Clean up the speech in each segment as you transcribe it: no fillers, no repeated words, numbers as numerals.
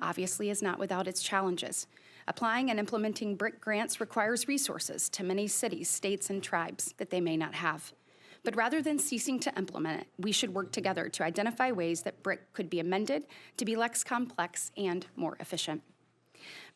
obviously is not without its challenges. Applying and implementing BRIC grants requires resources to many cities, states, and tribes that they may not have. But rather than ceasing to implement it, we should work together to identify ways that BRIC could be amended to be less complex and more efficient.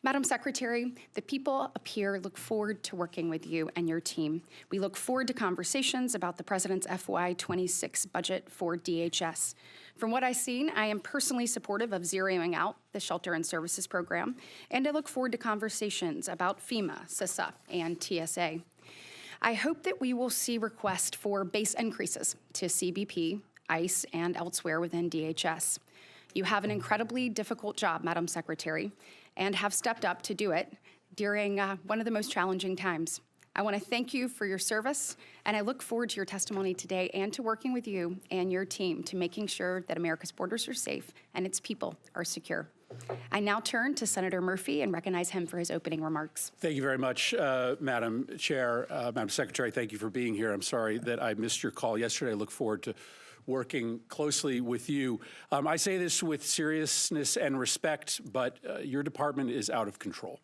Madam Secretary, the people up here look forward to working with you and your team. We look forward to conversations about the President's FY26 budget for DHS. From what I've seen, I am personally supportive of zeroing out the Shelter and Services Program, and I look forward to conversations about FEMA, CISA, and TSA. I hope that we will see requests for base increases to CBP, ICE, and elsewhere within DHS. You have an incredibly difficult job, Madam Secretary, and have stepped up to do it during one of the most challenging times. I want to thank you for your service, and I look forward to your testimony today and to working with you and your team to making sure that America's borders are safe and its people are secure. I now turn to Senator Murphy and recognize him for his opening remarks. Thank you very much, Madam Chair. Madam Secretary, thank you for being here. I'm sorry that I missed your call yesterday. I look forward to working closely with you. I say this with seriousness and respect, but your department is out of control.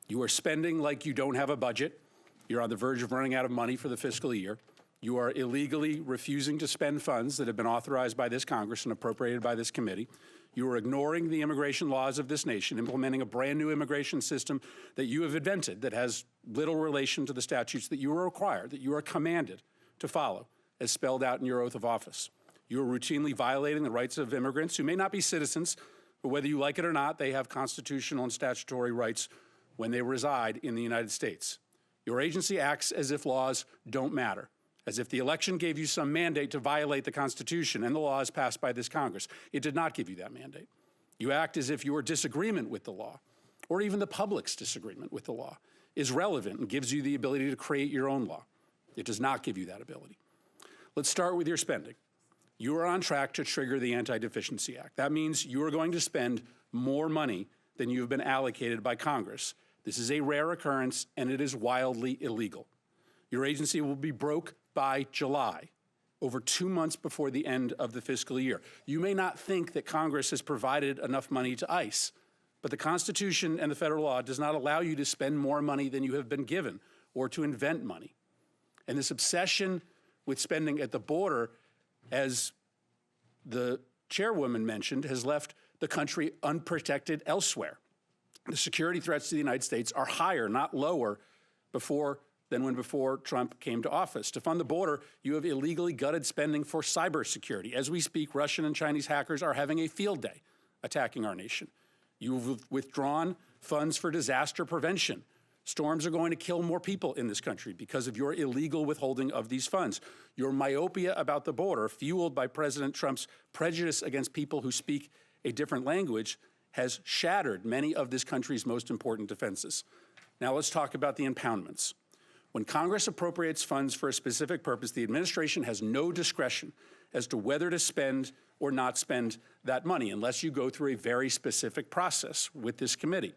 You are spending like you don't have a budget. You're on the verge of running out of money for the fiscal year. You are illegally refusing to spend funds that have been authorized by this Congress and appropriated by this committee. You are ignoring the immigration laws of this nation, implementing a brand new immigration system that you have invented that has little relation to the statutes that you are required, that you are commanded to follow, as spelled out in your oath of office. You are routinely violating the rights of immigrants who may not be citizens, but whether you like it or not, they have constitutional and statutory rights when they reside in the United States. Your agency acts as if laws don't matter, as if the election gave you some mandate to violate the Constitution and the laws passed by this Congress. It did not give you that mandate. You act as if your disagreement with the law, or even the public's disagreement with the law, is relevant and gives you the ability to create your own law. It does not give you that ability. Let's start with your spending. You are on track to trigger the Anti-Deficiency Act. That means you are going to spend more money than you have been allocated by Congress. This is a rare occurrence, and it is wildly illegal. Your agency will be broke by July, over 2 months before the end of the fiscal year. You may not think that Congress has provided enough money to ICE, but the Constitution and the federal law does not allow you to spend more money than you have been given or to invent money. And this obsession with spending at the border, as the chairwoman mentioned, has left the country unprotected elsewhere. The security threats to the United States are higher, not lower, than when before Trump came to office. To fund the border, you have illegally gutted spending for cybersecurity. As we speak, Russian and Chinese hackers are having a field day attacking our nation. You've withdrawn funds for disaster prevention. Storms are going to kill more people in this country because of your illegal withholding of these funds. Your myopia about the border, fueled by President Trump's prejudice against people who speak a different language, has shattered many of this country's most important defenses. Now let's talk about the impoundments. When Congress appropriates funds for a specific purpose, the administration has no discretion as to whether to spend or not spend that money unless you go through a very specific process with this committee.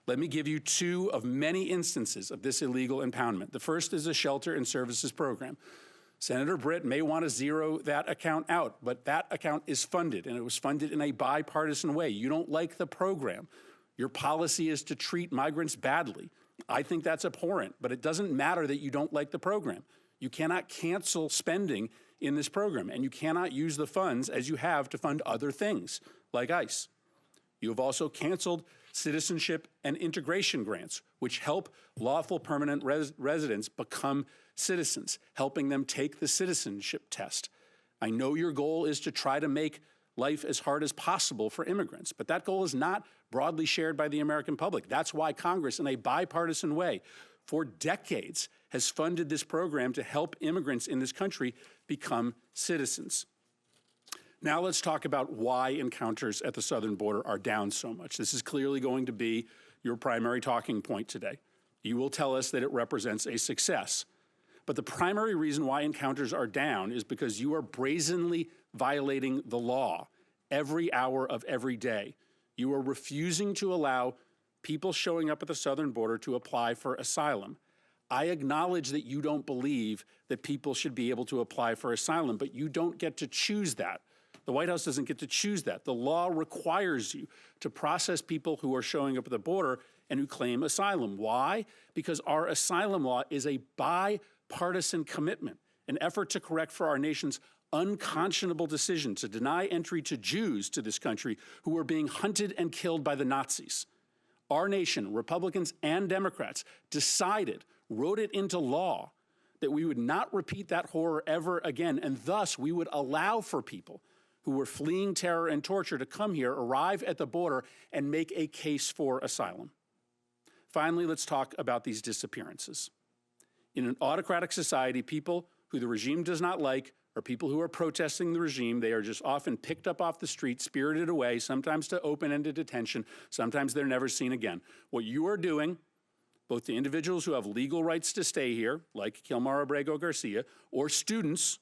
Let me give you two of many instances of this illegal impoundment. The first is the Shelter and Services Program. Senator Britt may want to zero that account out, but that account is funded, and it was funded in a bipartisan way. You don't like the program. Your policy is to treat migrants badly. I think that's abhorrent, but it doesn't matter that you don't like the program. You cannot cancel spending in this program, and you cannot use the funds as you have to fund other things like ICE. You have also canceled citizenship and integration grants, which help lawful permanent residents become citizens, helping them take the citizenship test. I know your goal is to try to make life as hard as possible for immigrants, but that goal is not broadly shared by the American public. That's why Congress, in a bipartisan way, for decades, has funded this program to help immigrants in this country become citizens. Now let's talk about why encounters at the southern border are down so much. This is clearly going to be your primary talking point today. You will tell us that it represents a success. But the primary reason why encounters are down is because you are brazenly violating the law every hour of every day. You are refusing to allow people showing up at the southern border to apply for asylum. I acknowledge that you don't believe that people should be able to apply for asylum, but you don't get to choose that. The White House doesn't get to choose that. The law requires you to process people who are showing up at the border and who claim asylum. Why? Because our asylum law is a bipartisan commitment, an effort to correct for our nation's unconscionable decision to deny entry to Jews to this country who were being hunted and killed by the Nazis. Our nation, Republicans and Democrats, decided, wrote it into law, that we would not repeat that horror ever again, and thus we would allow for people who were fleeing terror and torture to come here, arrive at the border, and make a case for asylum. Finally, let's talk about these disappearances. In an autocratic society, people who the regime does not like are people who are protesting the regime. They are just often picked up off the street, spirited away, sometimes to open-ended detention, sometimes they're never seen again. What you are doing, both the individuals who have legal rights to stay here, like Kilmar Abrego Garcia, or students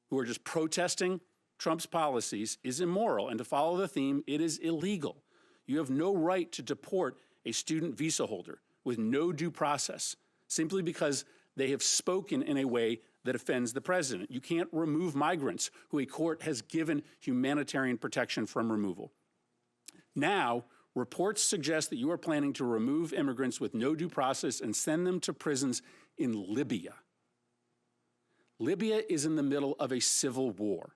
who are just protesting Trump's policies, is immoral. And to follow the theme, it is illegal. You have no right to deport a student visa holder with no due process simply because they have spoken in a way that offends the president. You can't remove migrants who a court has given humanitarian protection from removal. Now, reports suggest that you are planning to remove immigrants with no due process and send them to prisons in Libya. Libya is in the middle of a civil war.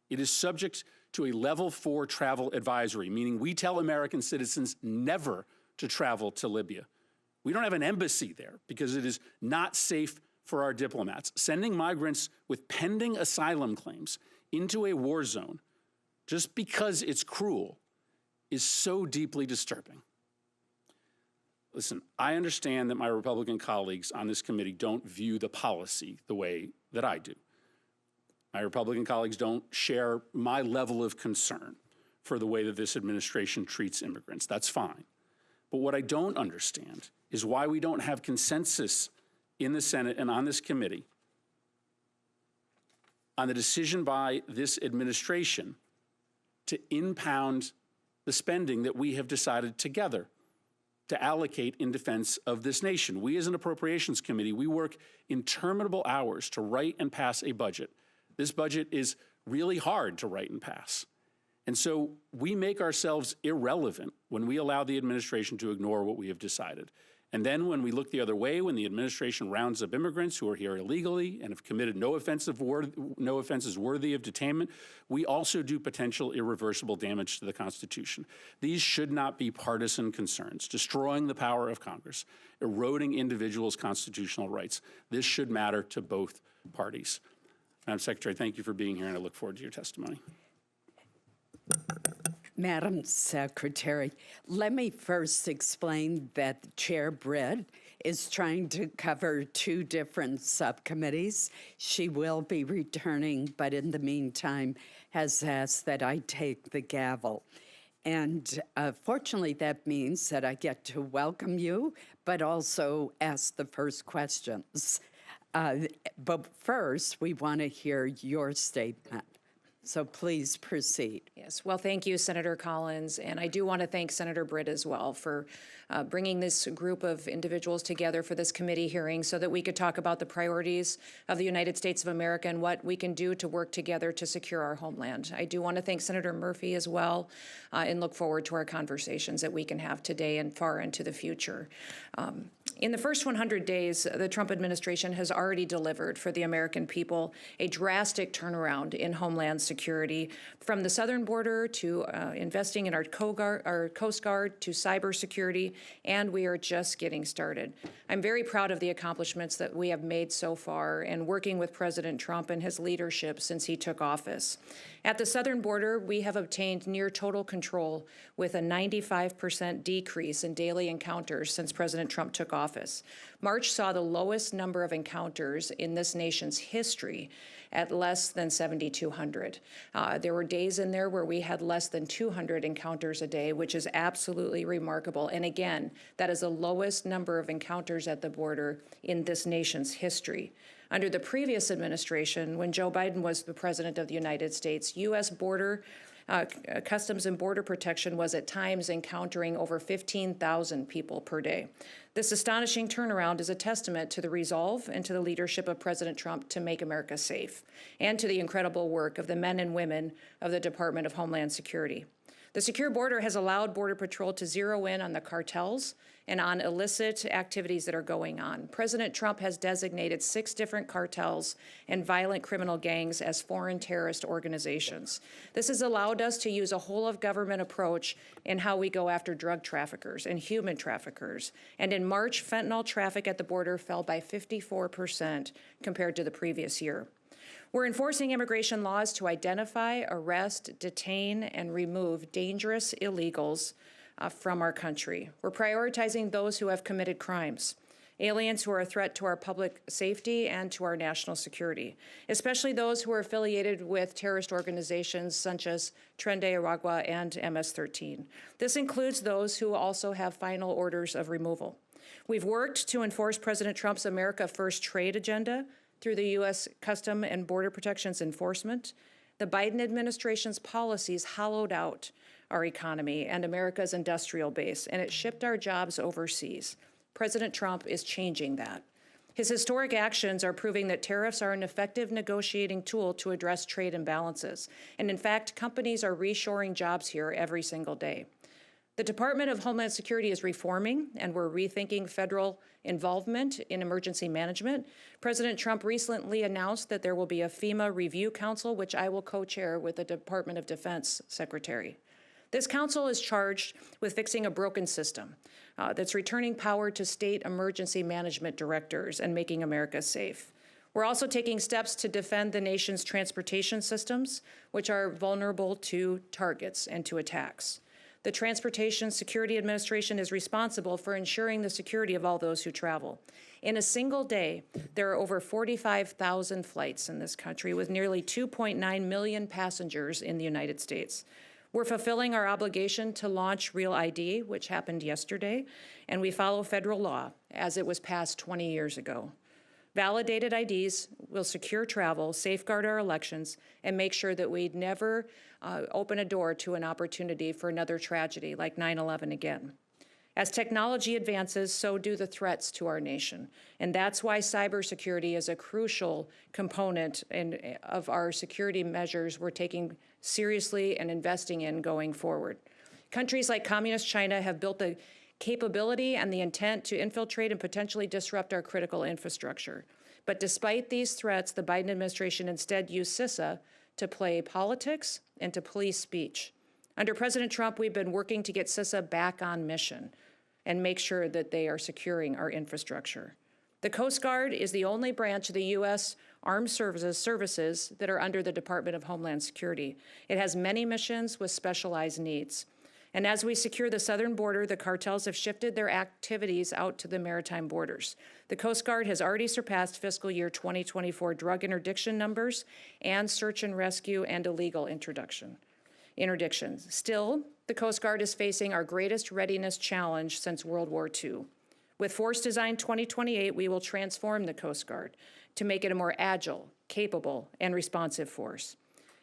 It is subject to a level 4 travel advisory, meaning we tell American citizens never to travel to Libya. We don't have an embassy there because it is not safe for our diplomats. Sending migrants with pending asylum claims into a war zone just because it's cruel is so deeply disturbing. Listen, I understand that my Republican colleagues on this committee don't view the policy the way that I do. My Republican colleagues don't share my level of concern for the way that this administration treats immigrants. That's fine. But what I don't understand is why we don't have consensus in the Senate and on this committee on the decision by this administration to impound the spending that we have decided together to allocate in defense of this nation. We as an appropriations committee, we work interminable hours to write and pass a budget. This budget is really hard to write and pass. And so we make ourselves irrelevant when we allow the administration to ignore what we have decided. And then when we look the other way, when the administration rounds up immigrants who are here illegally and have committed no offenses worthy of detainment, we also do potential irreversible damage to the Constitution. These should not be partisan concerns, destroying the power of Congress, eroding individuals' constitutional rights. This should matter to both parties. Madam Secretary, thank you for being here, and I look forward to your testimony. Madam Secretary, let me first explain that Chair Britt is trying to cover 2 different subcommittees. She will be returning, but in the meantime has asked that I take the gavel. And fortunately, that means that I get to welcome you, but also ask the first questions. But first, we want to hear your statement. So please proceed. Yes, well, thank you, Senator Collins. And I do want to thank Senator Britt as well for bringing this group of individuals together for this committee hearing so that we could talk about the priorities of the United States of America and what we can do to work together to secure our homeland. I do want to thank Senator Murphy as well and look forward to our conversations that we can have today and far into the future. In the first 100 days, the Trump administration has already delivered for the American people a drastic turnaround in Homeland Security, from the southern border to investing in our Coast Guard to cybersecurity, and we are just getting started. I'm very proud of the accomplishments that we have made so far and working with President Trump and his leadership since he took office. At the southern border, we have obtained near total control with a 95% decrease in daily encounters since President Trump took office. March saw the lowest number of encounters in this nation's history at less than 7,200. There were days in there where we had less than 200 encounters a day, which is absolutely remarkable. And again, that is the lowest number of encounters at the border in this nation's history. Under the previous administration, when Joe Biden was the president of the United States, U.S. border Customs and Border Protection was at times encountering over 15,000 people per day. This astonishing turnaround is a testament to the resolve and to the leadership of President Trump to make America safe, and to the incredible work of the men and women of the Department of Homeland Security. The secure border has allowed Border Patrol to zero in on the cartels and on illicit activities that are going on. President Trump has designated 6 different cartels and violent criminal gangs as foreign terrorist organizations. This has allowed us to use a whole-of-government approach in how we go after drug traffickers and human traffickers. And in March, fentanyl traffic at the border fell by 54% compared to the previous year. We're enforcing immigration laws to identify, arrest, detain, and remove dangerous illegals from our country. We're prioritizing those who have committed crimes, aliens who are a threat to our public safety and to our national security, especially those who are affiliated with terrorist organizations such as Tren de Aragua and MS-13. This includes those who also have final orders of removal. We've worked to enforce President Trump's America First trade agenda through the U.S. Custom and Border Protection's enforcement. The Biden administration's policies hollowed out our economy and America's industrial base, and it shipped our jobs overseas. President Trump is changing that. His historic actions are proving that tariffs are an effective negotiating tool to address trade imbalances. And in fact, companies are reshoring jobs here every single day. The Department of Homeland Security is reforming, and we're rethinking federal involvement in emergency management. President Trump recently announced that there will be a FEMA Review Council, which I will co-chair with the Department of Defense Secretary. This council is charged with fixing a broken system that's returning power to state emergency management directors and making America safe. We're also taking steps to defend the nation's transportation systems, which are vulnerable to targets and to attacks. The Transportation Security Administration is responsible for ensuring the security of all those who travel. In a single day, there are over 45,000 flights in this country with nearly 2.9 million passengers in the United States. We're fulfilling our obligation to launch Real ID, which happened yesterday, and we follow federal law as it was passed 20 years ago. Validated IDs will secure travel, safeguard our elections, and make sure that we never open a door to an opportunity for another tragedy like 9/11 again. As technology advances, so do the threats to our nation. And that's why cybersecurity is a crucial component of our security measures we're taking seriously and investing in going forward. Countries like Communist China have built the capability and the intent to infiltrate and potentially disrupt our critical infrastructure. But despite these threats, the Biden administration instead used CISA to play politics and to police speech. Under President Trump, we've been working to get CISA back on mission and make sure that they are securing our infrastructure. The Coast Guard is the only branch of the U.S. Armed Services that are under the Department of Homeland Security. It has many missions with specialized needs. And as we secure the southern border, the cartels have shifted their activities out to the maritime borders. The Coast Guard has already surpassed fiscal year 2024 drug interdiction numbers and search and rescue and illegal interdictions. Still, the Coast Guard is facing our greatest readiness challenge since World War II. With Force Design 2028, we will transform the Coast Guard to make it a more agile, capable, and responsive force.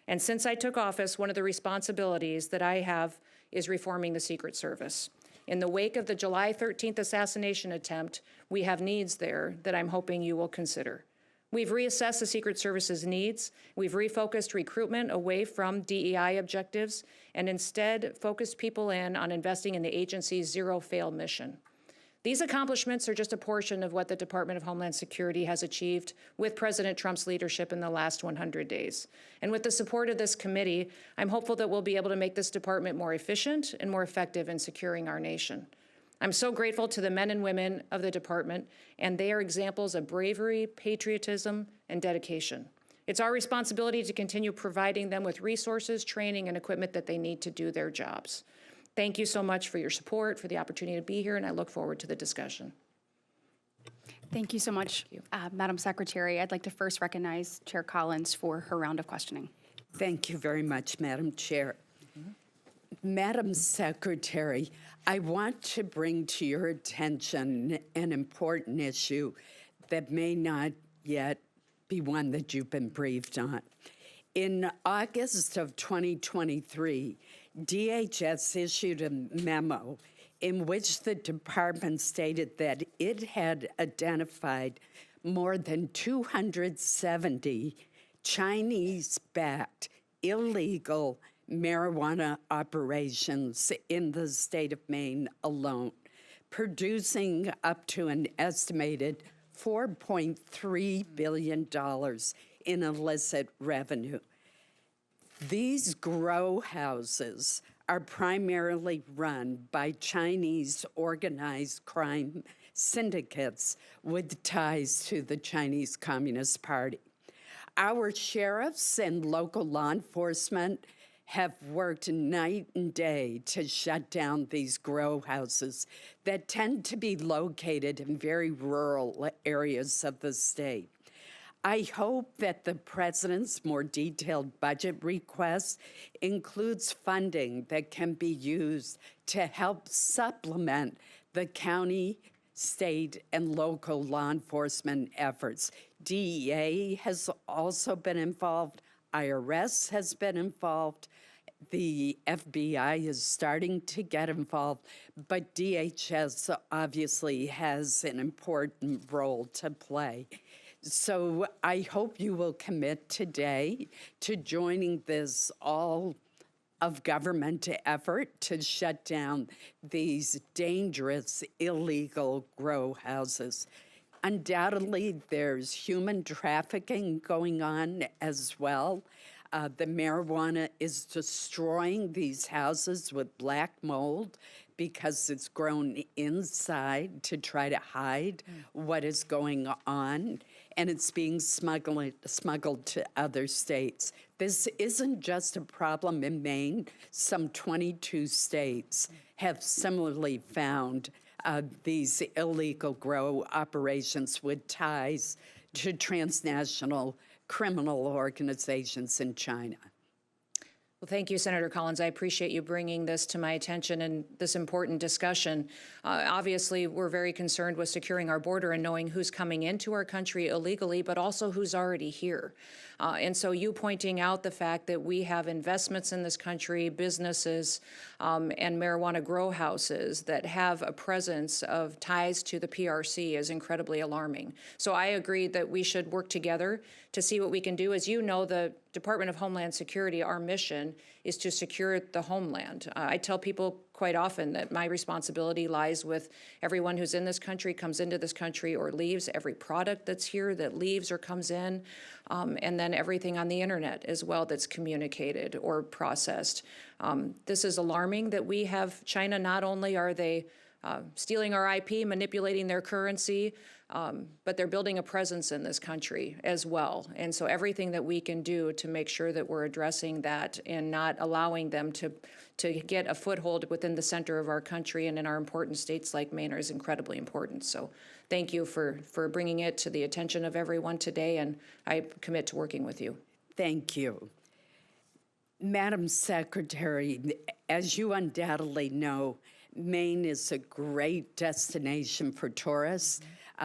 And since I took office, one of the responsibilities that I have is reforming the Secret Service. In the wake of the July 13th assassination attempt, we have needs there that I'm hoping you will consider. We've reassessed the Secret Service's needs. We've refocused recruitment away from DEI objectives and instead focused people in on investing in the agency's zero-fail mission. These accomplishments are just a portion of what the Department of Homeland Security has achieved with President Trump's leadership in the last 100 days. And with the support of this committee, I'm hopeful that we'll be able to make this department more efficient and more effective in securing our nation. I'm so grateful to the men and women of the department, and they are examples of bravery, patriotism, and dedication. It's our responsibility to continue providing them with resources, training, and equipment that they need to do their jobs. Thank you so much for your support, for the opportunity to be here, and I look forward to the discussion. Thank you so much, Madam Secretary. I'd like to first recognize Chair Collins for her round of questioning. Thank you very much, Madam Chair. Madam Secretary, I want to bring to your attention an important issue that may not yet be one that you've been briefed on. In August of 2023, DHS issued a memo in which the department stated that it had identified more than 270 Chinese-backed illegal marijuana operations in the state of Maine alone, producing up to an estimated $4.3 billion in illicit revenue. These grow houses are primarily run by Chinese organized crime syndicates with ties to the Chinese Communist Party. Our sheriffs and local law enforcement have worked night and day to shut down these grow houses that tend to be located in very rural areas of the state. I hope that the president's more detailed budget request includes funding that can be used to help supplement the county, state, and local law enforcement efforts. DEA has also been involved. IRS has been involved. The FBI is starting to get involved, but DHS obviously has an important role to play. So I hope you will commit today to joining this all-of-government effort to shut down these dangerous, illegal grow houses. Undoubtedly, there's human trafficking going on as well. The marijuana is destroying these houses with black mold because it's grown inside to try to hide what is going on, and it's being smuggled to other states. This isn't just a problem in Maine. Some 22 states have similarly found these illegal grow operations with ties to transnational criminal organizations in China. Well, thank you, Senator Collins. I appreciate you bringing this to my attention and this important discussion. Obviously, we're very concerned with securing our border and knowing who's coming into our country illegally, but also who's already here. And so you pointing out the fact that we have investments in this country, businesses, and marijuana grow houses that have a presence of ties to the PRC is incredibly alarming. So I agree that we should work together to see what we can do. As you know, the Department of Homeland Security, our mission is to secure the homeland. I tell people quite often that my responsibility lies with everyone who's in this country, comes into this country, or leaves, every product that's here that leaves or comes in, and then everything on the internet as well that's communicated or processed. This is alarming that we have China. Not only are they stealing our IP, manipulating their currency, but they're building a presence in this country as well. And so everything that we can do to make sure that we're addressing that and not allowing them to get a foothold within the center of our country and in our important states like Maine is incredibly important. So thank you for bringing it to the attention of everyone today, and I commit to working with you. Thank you. Madam Secretary, as you undoubtedly know, Maine is a great destination for tourists.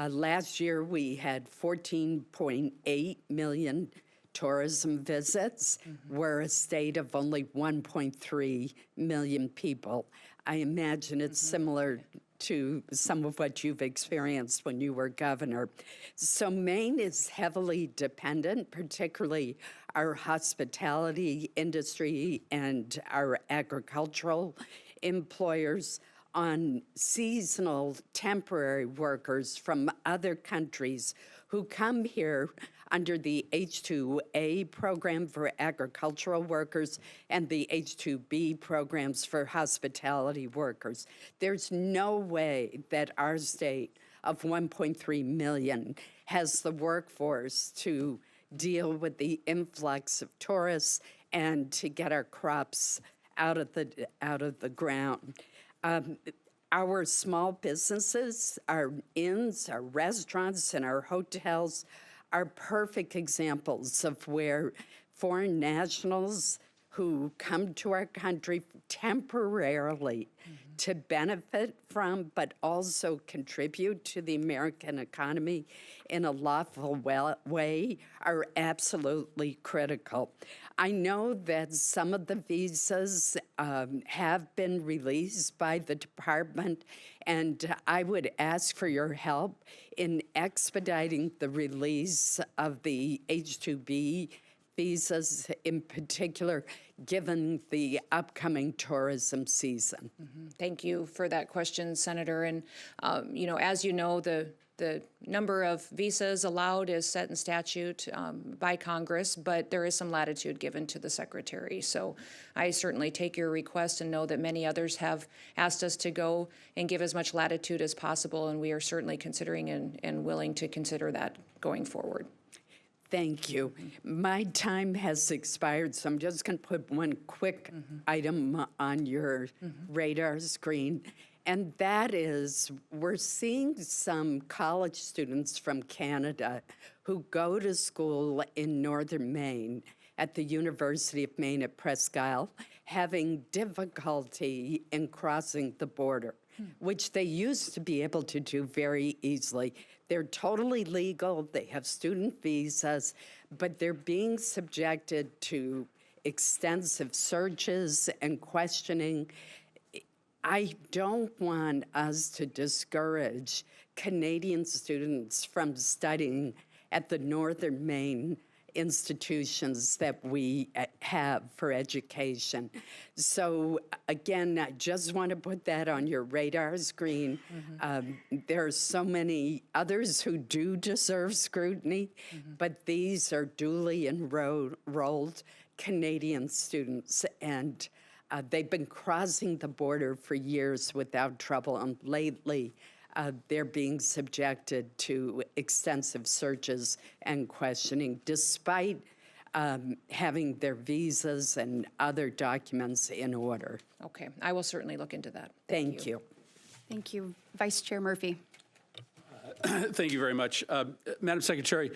Last year, we had 14.8 million tourism visits. We're a state of only 1.3 million people. I imagine it's similar to some of what you've experienced when you were governor. So Maine is heavily dependent, particularly our hospitality industry and our agricultural employers, on seasonal temporary workers from other countries who come here under the H-2A program for agricultural workers and the H-2B programs for hospitality workers. There's no way that our state of 1.3 million has the workforce to deal with the influx of tourists and to get our crops out of the ground. Our small businesses, our inns, our restaurants, and our hotels are perfect examples of where foreign nationals who come to our country temporarily to benefit from, but also contribute to the American economy in a lawful way are absolutely critical. I know that some of the visas have been released by the department, and I would ask for your help in expediting the release of the H-2B visas, in particular, given the upcoming tourism season. Thank you for that question, Senator. And, as you know, the number of visas allowed is set in statute by Congress, but there is some latitude given to the Secretary. So I certainly take your request and know that many others have asked us to go and give as much latitude as possible, and we are certainly considering and willing to consider that going forward. Thank you. My time has expired, so I'm just going to put one quick item on your radar screen, and that is we're seeing some college students from Canada who go to school in northern Maine at the University of Maine at Presque Isle having difficulty in crossing the border, which they used to be able to do very easily. They're totally legal, they have student visas, but they're being subjected to extensive searches and questioning. I don't want us to discourage Canadian students from studying at the Northern Maine institutions that we have for education. So again, I just want to put that on your radar screen. There are so many others who do deserve scrutiny, but these are duly enrolled Canadian students, and they've been crossing the border for years without trouble, and lately they're being subjected to extensive searches and questioning, despite having their visas and other documents in order. Okay, I will certainly look into that. Thank you. Thank you. Vice Chair Murphy. Thank you very much. Madam Secretary,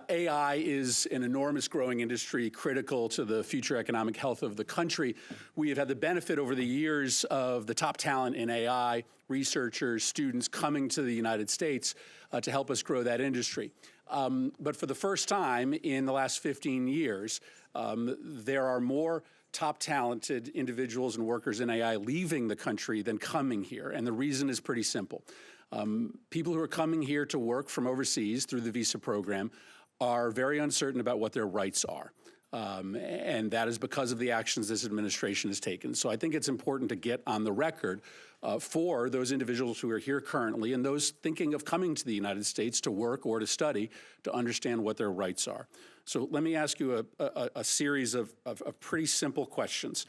AI is an enormous growing industry critical to the future economic health of the country. We have had the benefit over the years of the top talent in AI, researchers, students coming to the United States to help us grow that industry. But for the first time in the last 15 years, there are more top talented individuals and workers in AI leaving the country than coming here. And the reason is pretty simple. People who are coming here to work from overseas through the visa program are very uncertain about what their rights are. And that is because of the actions this administration has taken. So I think it's important to get on the record for those individuals who are here currently and those thinking of coming to the United States to work or to study to understand what their rights are. So let me ask you a series of pretty simple questions.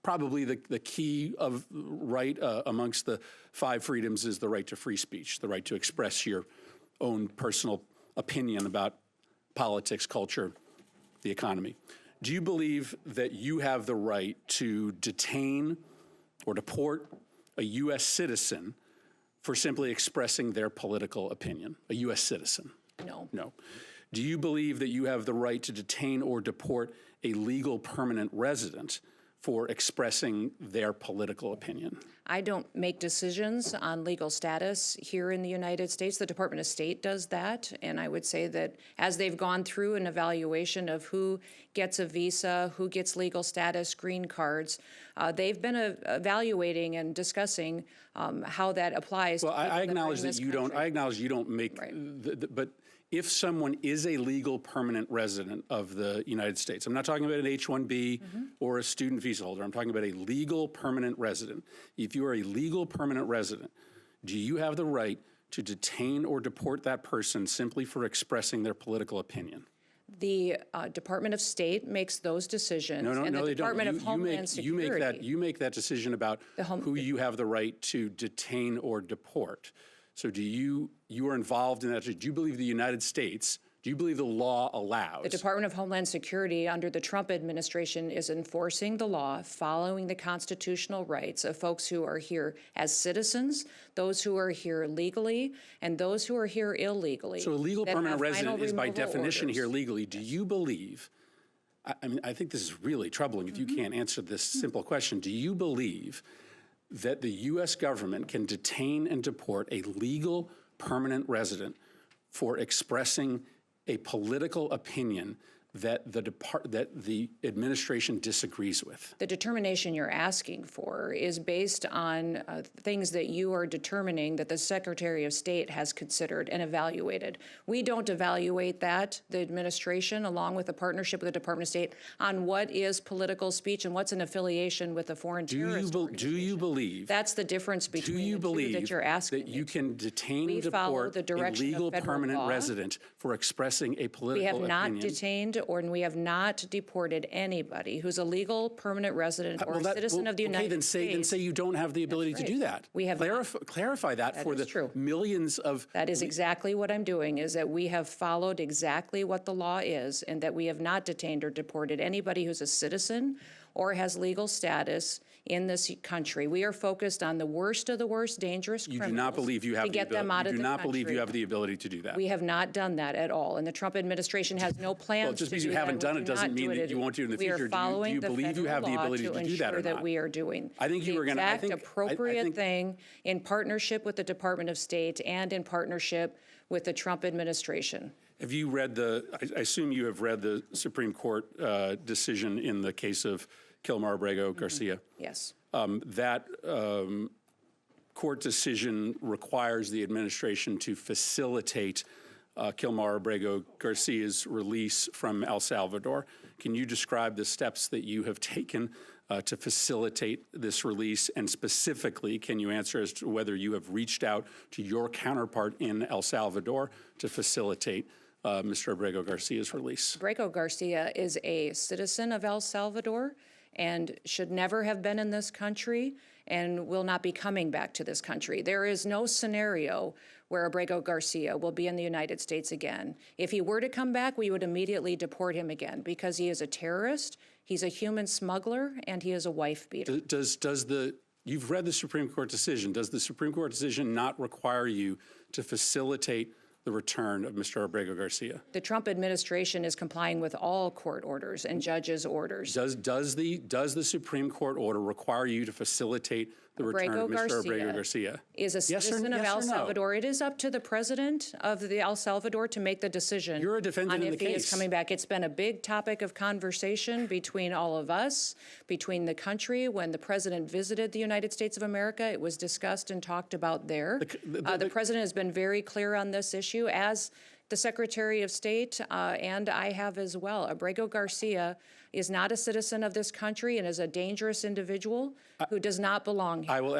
Probably the key of right amongst the 5 freedoms is the right to free speech, the right to express your own personal opinion about politics, culture, the economy. Do you believe that you have the right to detain or deport a U.S. citizen for simply expressing their political opinion, a U.S. citizen? No. No. Do you believe that you have the right to detain or deport a legal permanent resident for expressing their political opinion? I don't make decisions on legal status here in the United States. The Department of State does that, and I would say that as they've gone through an evaluation of who gets a visa, who gets legal status, green cards, they've been evaluating and discussing how that applies. Well, to I people acknowledge that are in that this you don't. country. I acknowledge you don't make. Right. But if someone is a legal permanent resident of the United States, I'm not talking about an H-1B or a student visa holder. I'm talking about a legal permanent resident. If you are a legal permanent resident, do you have the right to detain or deport that person simply for expressing their political opinion? The Department of State makes those decisions. No, and the they Department don't. of Homeland Security. You make that decision about who you have the right to detain or deport. So you are involved in that? Do you believe the United States, do you believe the law allows? The Department of Homeland Security under the Trump administration is enforcing the law, following the constitutional rights of folks who are here as citizens, those who are here legally, and those who are here illegally. So a legal that permanent have resident final is by removal definition orders. here legally. Do you believe, I mean, I think this is really troubling if you can't answer this simple question. Do you believe that the U.S. government can detain and deport a legal permanent resident for expressing a political opinion that the administration disagrees with? The determination you're asking for is based on things that you are determining that the Secretary of State has considered and evaluated. We don't evaluate that, the administration, along with the partnership with the Department of State, on what is political speech and what's an affiliation with a foreign terrorist organization. Do you believe? That's the difference between Do you the two believe that you're asking that you can detain We and follow deport the a direction of legal federal permanent law. resident for expressing a political We have not opinion? detained and we have not deported anybody who's a legal permanent resident or a citizen of the United States. Then say you don't have the ability to do that. We have clarify that for the true. millions of. That is exactly what I'm doing, is that we have followed exactly what the law is and that we have not detained or deported anybody who's a citizen or has legal status in this country. We are focused on the worst of the worst dangerous criminals. You do not believe you have to get them out of the country. You do not believe you have the ability to do that. We have not done that at all, and the Trump administration has no plans Well, just because to you do haven't that. done We it do doesn't not mean do that it. you won't do it in the We future. are following Do you the believe you have the federal law ability to do that or ensure that not? we are doing I think you the were going to. exact appropriate thing in partnership with the Department of State and in partnership with the Trump administration. Have you read I assume you have read the Supreme Court decision in the case of Kilmar Abrego Garcia? Yes. That court decision requires the administration to facilitate Kilmar Abrego Garcia's release from El Salvador. Can you describe the steps that you have taken to facilitate this release? And specifically, can you answer as to whether you have reached out to your counterpart in El Salvador to facilitate Mr. Abrego Garcia's release? Abrego Garcia is a citizen of El Salvador and should never have been in this country and will not be coming back to this country. There is no scenario where Abrego Garcia will be in the United States again. If he were to come back, we would immediately deport him again because he is a terrorist, he's a human smuggler, and he is a wife beater. You've read the Supreme Court decision. Does the Supreme Court decision not require you to facilitate the return of Mr. Abrego Garcia? The Trump administration is complying with all court orders and judges' orders. Does the Supreme Court order require you to facilitate the return of Mr. Abrego Garcia? Is a citizen of El Salvador. It is up to the president of the El Salvador to make the decision. You're a defendant in the if he case. is coming back. It's been a big topic of conversation between all of us, between the country. When the president visited the United States of America, it was discussed and talked about there. The president has been very clear on this issue, as the Secretary of State and I have as well. Abrego Garcia is not a citizen of this country and is a dangerous individual who does not belong here. I will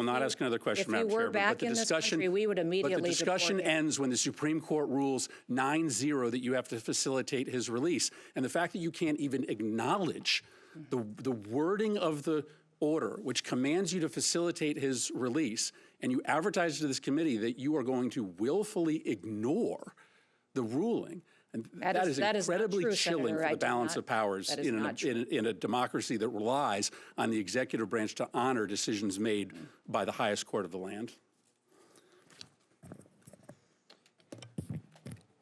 not ask another question, Madam Chair. Back in this country, we would immediately But the discussion deport him. ends when the Supreme Court rules 9-0 that you have to facilitate his release. And the fact that you can't even acknowledge the wording of the order, which commands you to facilitate his release, and you advertise to this committee that you are going to willfully ignore the ruling, and that is incredibly true, chilling Senator. for the balance of powers in a democracy that relies on the executive branch to honor decisions made by the highest court of the land.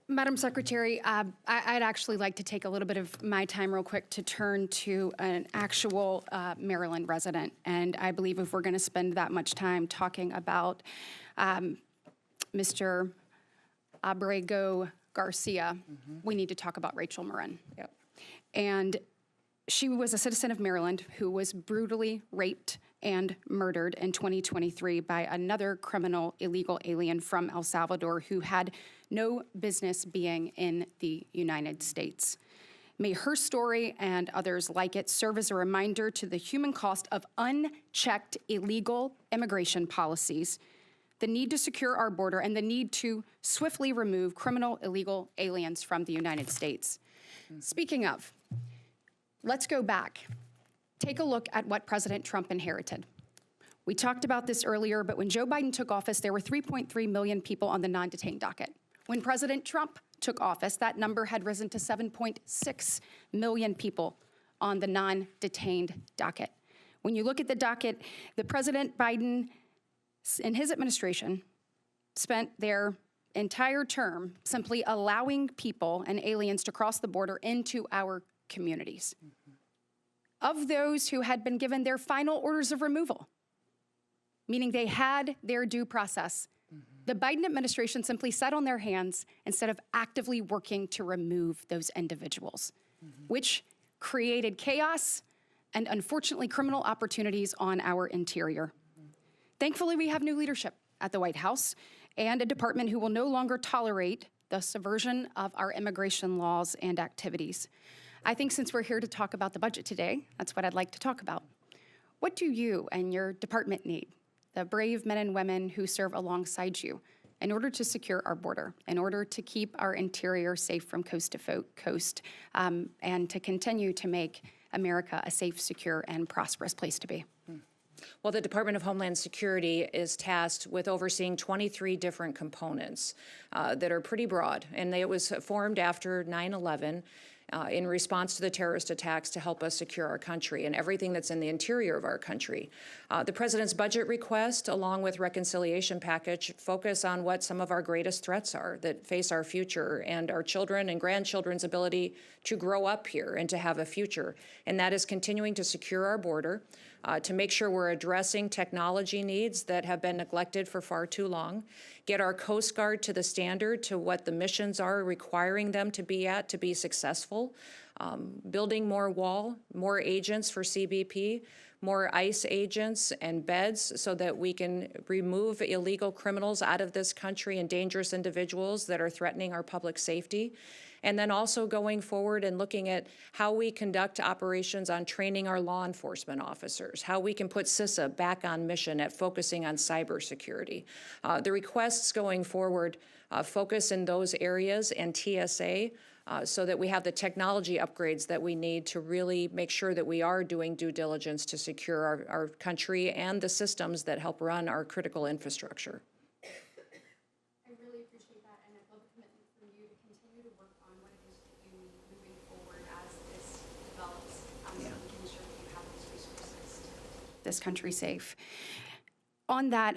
Madam Secretary, I'd actually like to take a little bit of my time real quick to turn to an actual Maryland resident. And I believe if we're going to spend that much time talking about Mr. Abrego Garcia, we need to talk about Rachel Marin. Yep. And she was a citizen of Maryland who was brutally raped and murdered in 2023 by another criminal illegal alien from El Salvador who had no business being in the United States. May her story and others like it serve as a reminder to the human cost of unchecked illegal immigration policies, the need to secure our border, and the need to swiftly remove criminal illegal aliens from the United States. Speaking of, let's go back. Take a look at what President Trump inherited. We talked about this earlier, but when Joe Biden took office, there were 3.3 million people on the non-detained docket. When President Trump took office, that number had risen to 7.6 million people on the non-detained docket. When you look at the docket, the President Biden in his administration spent their entire term simply allowing people and aliens to cross the border into our communities. of those who had been given their final orders of removal, meaning they had their due process. The Biden administration simply sat on their hands instead of actively working to remove those individuals, which created chaos and unfortunately criminal opportunities on our interior. Thankfully, we have new leadership at the White House and a department who will no longer tolerate the subversion of our immigration laws and activities. I think since we're here to talk about the budget today, that's what I'd like to talk about. What do you and your department need, the brave men and women who serve alongside you, in order to secure our border, in order to keep our interior safe from coast to coast, and to continue to make America a safe, secure, and prosperous place to be? Well, the Department of Homeland Security is tasked with overseeing 23 different components that are pretty broad, and it was formed after 9/11 in response to the terrorist attacks to help us secure our country and everything that's in the interior of our country. The president's budget request, along with reconciliation package, focus on what some of our greatest threats are that face our future and our children and grandchildren's ability to grow up here and to have a future. And that is continuing to secure our border, to make sure we're addressing technology needs that have been neglected for far too long, get our Coast Guard to the standard to what the missions are requiring them to be at to be successful, building more wall, more agents for CBP, more ICE agents and beds so that we can remove illegal criminals out of this country and dangerous individuals that are threatening our public safety. And then also going forward and looking at how we conduct operations on training our law enforcement officers, how we can put CISA back on mission at focusing on cybersecurity. The requests going forward focus in those areas and TSA so that we have the technology upgrades that we need to really make sure that we are doing due diligence to secure our country and the systems that help run our critical infrastructure. I really appreciate that, and I'd love a commitment from you to continue to work on what it is that you need moving forward as this develops, so we can ensure that you have those resources to keep this country safe. On that,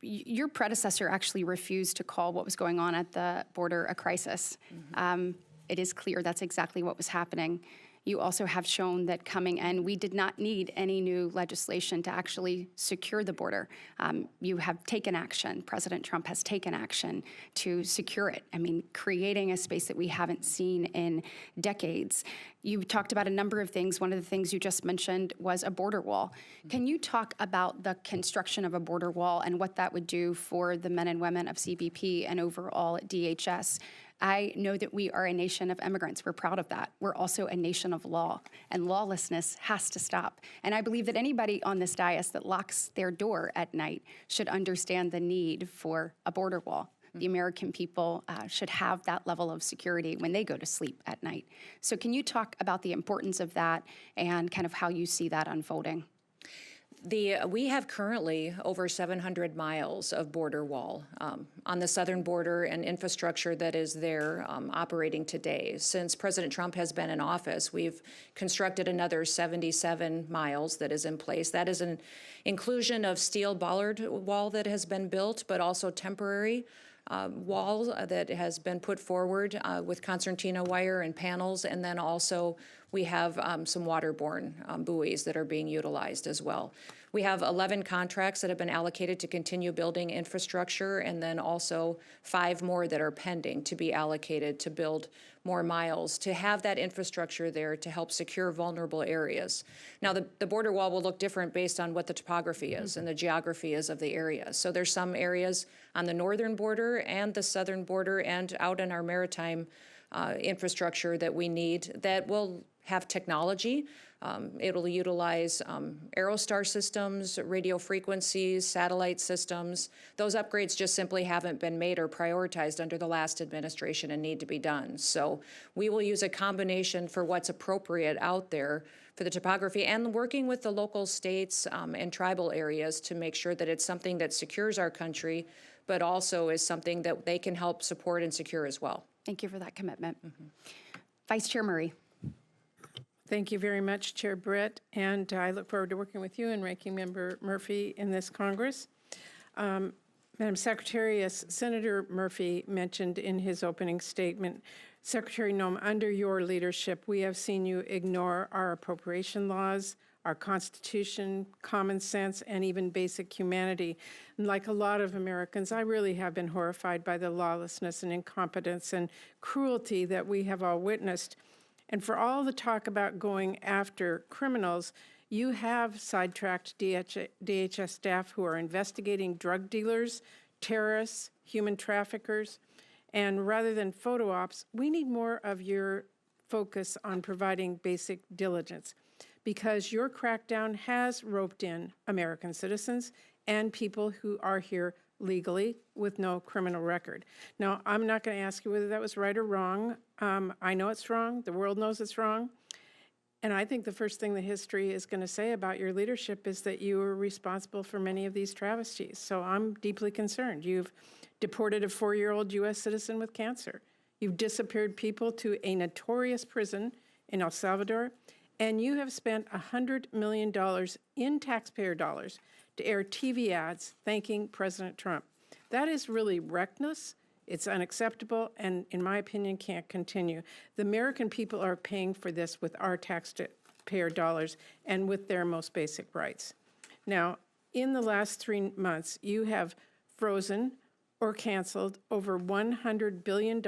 your predecessor actually refused to call what was going on at the border a crisis. It is clear that's exactly what was happening. You also have shown that coming in, we did not need any new legislation to actually secure the border. You have taken action. President Trump has taken action to secure it. I mean, creating a space that we haven't seen in decades. You talked about a number of things. One of the things you just mentioned was a border wall. Can you talk about the construction of a border wall and what that would do for the men and women of CBP and overall at DHS? I know that we are a nation of immigrants. We're proud of that. We're also a nation of law, and lawlessness has to stop. And I believe that anybody on this dais that locks their door at night should understand the need for a border wall. The American people should have that level of security when they go to sleep at night. So can you talk about the importance of that and kind of how you see that unfolding? We have currently over 700 miles of border wall on the southern border and infrastructure that is there operating today. Since President Trump has been in office, we've constructed another 77 miles that is in place. That is an inclusion of steel bollard wall that has been built, but also temporary wall that has been put forward with concertina wire and panels, and then also we have some waterborne buoys that are being utilized as well. We have 11 contracts that have been allocated to continue building infrastructure, and then also 5 more that are pending to be allocated to build more miles, to have that infrastructure there to help secure vulnerable areas. Now, the border wall will look different based on what the topography is and the geography is of the area. So there's some areas on the northern border and the southern border and out in our maritime infrastructure that we need that will have technology. It'll utilize Aerostar systems, radio frequencies, satellite systems. Those upgrades just simply haven't been made or prioritized under the last administration and need to be done. So we will use a combination for what's appropriate out there for the topography and working with the local states and tribal areas to make sure that it's something that secures our country, but also is something that they can help support and secure as well. Thank you for that commitment. Vice Chair Murray. Thank you very much, Chair Britt, and I look forward to working with you and Ranking Member Murphy in this Congress. Madam Secretary, as Senator Murphy mentioned in his opening statement, Secretary Noem, under your leadership, we have seen you ignore our appropriation laws, our Constitution, common sense, and even basic humanity. And like a lot of Americans, I really have been horrified by the lawlessness and incompetence and cruelty that we have all witnessed. And for all the talk about going after criminals, you have sidetracked DHS staff who are investigating drug dealers, terrorists, human traffickers. And rather than photo ops, we need more of your focus on providing basic diligence, because your crackdown has roped in American citizens and people who are here legally with no criminal record. Now, I'm not going to ask you whether that was right or wrong. I know it's wrong. The world knows it's wrong. And I think the first thing the history is going to say about your leadership is that you were responsible for many of these travesties. So I'm deeply concerned. You've deported a 4-year-old U.S. citizen with cancer. You've disappeared people to a notorious prison in El Salvador. And you have spent $100 million in taxpayer dollars to air TV ads thanking President Trump. That is really reckless. It's unacceptable, and in my opinion, can't continue. The American people are paying for this with our taxpayer dollars and with their most basic rights. Now, in the last 3 months, you have frozen or canceled over $100 billion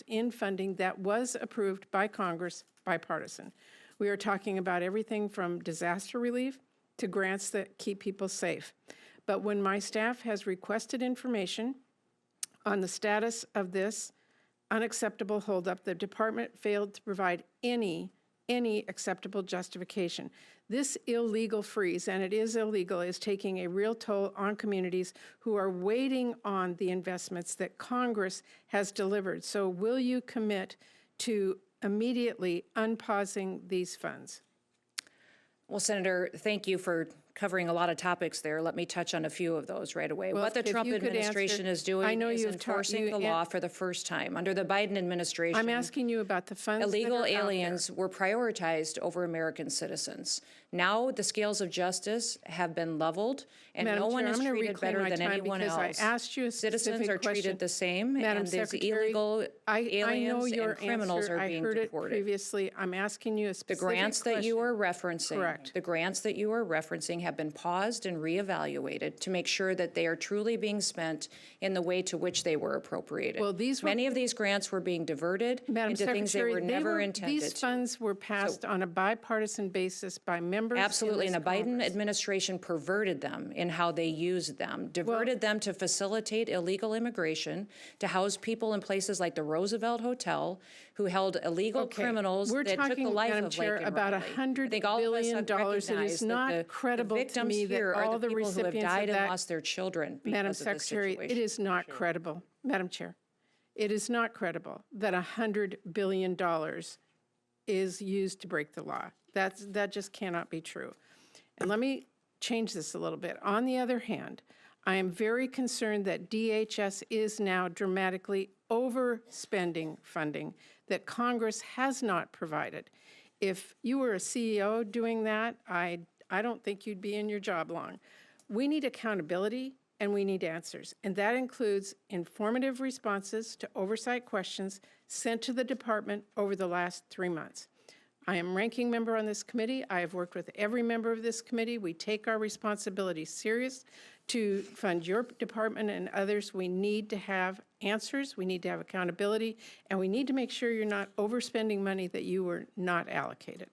in funding that was approved by Congress, bipartisan. We are talking about everything from disaster relief to grants that keep people safe. But when my staff has requested information on the status of this unacceptable holdup, the department failed to provide any acceptable justification. This illegal freeze, and it is illegal, is taking a real toll on communities who are waiting on the investments that Congress has delivered. So will you commit to immediately unpausing these funds? Well, Senator, thank you for covering a lot of topics there. Let me touch on a few of those right away. Well, what the if Trump you could administration answer- is doing I know is you've enforcing the law for the first time. Under the Biden administration, I'm asking you about the funds illegal that are out aliens were prioritized over American citizens. Now the scales of justice have been leveled, and Madam no one Chair, is I'm gonna treated reclaim better my than time anyone because else. I asked you a Citizens specific are treated question. the same, Madam and these Secretary, illegal I know aliens your and criminals answer. are being I heard deported. it previously. I'm asking you a The specific grants that you question. are referencing, Correct. the grants that you are referencing have been paused and reevaluated to make sure that they are truly being spent in the way to which they were appropriated. Well, these were- Many of these grants were being diverted Madam into things they Secretary, were never intended these to. funds were passed on a bipartisan basis by members Absolutely, in and this the Biden Congress. administration perverted them in how they used them, diverted them to facilitate illegal immigration, to house people in places like the Roosevelt Hotel, who held illegal Okay, criminals we're that took the talking, life Madam of Chair, Laken about Riley. $100 I think all of us billion. have It is recognized that not credible the to victims me that here are all the the people who have recipients of died and that- lost their children because Madam of this Secretary, situation. it is not credible. Madam Chair, it is not credible that $100 billion is used to break the law. That just cannot be true. And let me change this a little bit. On the other hand, I am very concerned that DHS is now dramatically overspending funding that Congress has not provided. If you were a CEO doing that, I don't think you'd be in your job long. We need accountability and we need answers. And that includes informative responses to oversight questions sent to the department over the last 3 months. I am ranking member on this committee. I have worked with every member of this committee. We take our responsibility serious to fund your department and others. We need to have answers. We need to have accountability. And we need to make sure you're not overspending money that you were not allocated.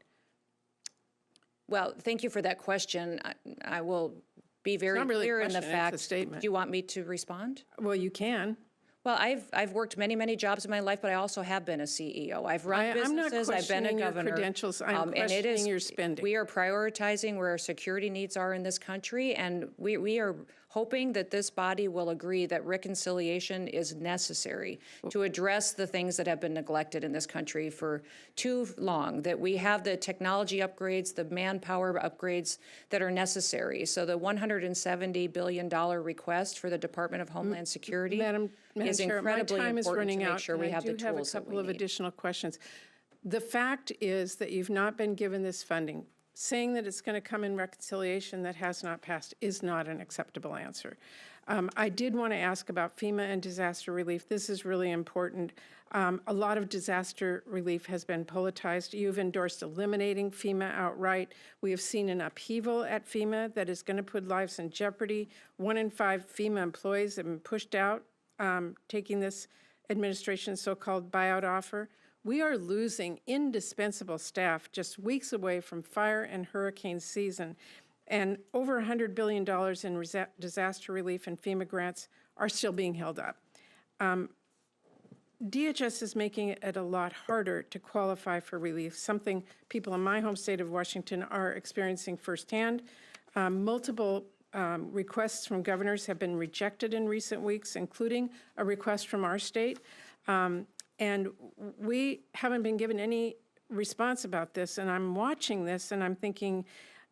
Well, thank you for that question. I will be very not really a clear in the question, it's a fact. statement. Do you want me to respond? Well, you can. Well, I've worked many jobs in my life, but I also have been a CEO. I've run I'm not businesses. I've been a questioning your governor. credentials. I'm and it questioning is your spending. We are prioritizing where our security needs are in this country, and we are hoping that this body will agree that reconciliation is necessary to address the things that have been neglected in this country for too long, that we have the technology upgrades, the manpower upgrades that are necessary. So the $170 billion request for the Department of Homeland Security Madam is Chair, my incredibly time is important to running make out, sure and we I have the do have a tools that couple we of need. additional questions. The fact is that you've not been given this funding. saying that it's going to come in reconciliation that has not passed is not an acceptable answer. I did want to ask about FEMA and disaster relief. This is really important. A lot of disaster relief has been politicized. You've endorsed eliminating FEMA outright. We have seen an upheaval at FEMA that is going to put lives in jeopardy. 1 in 5 FEMA employees have been pushed out, taking this administration's so-called buyout offer. We are losing indispensable staff just weeks away from fire and hurricane season, and over $100 billion in disaster relief and FEMA grants are still being held up. DHS is making it a lot harder to qualify for relief, something people in my home state of Washington are experiencing firsthand. Multiple requests from governors have been rejected in recent weeks, including a request from our state. And we haven't been given any response about this. And I'm watching this and I'm thinking,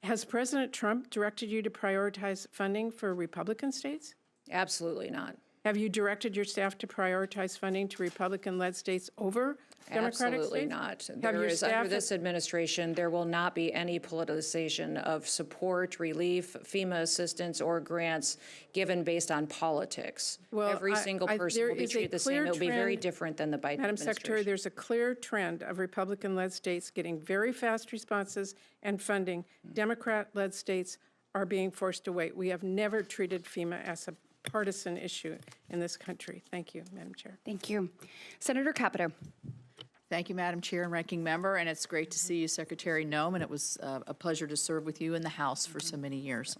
has President Trump directed you to prioritize funding for Republican states? Absolutely not. Have you directed your staff to prioritize funding to Republican-led states over Democratic Absolutely states? not. Have There your is, staff under this administration, there will not be any politicization of support, relief, FEMA assistance, or grants given based on politics. Well, Every single person there will be is a treated the same. clear It will be very trend, different than the Biden Madam administration. Secretary, there's a clear trend of Republican-led states getting very fast responses and funding. Democrat-led states are being forced to wait. We have never treated FEMA as a partisan issue in this country. Thank you, Madam Chair. Thank you. Senator Capito. Thank you, Madam Chair and Ranking Member, and it's great to see you, Secretary Noem, and it was a pleasure to serve with you in the House for so many years.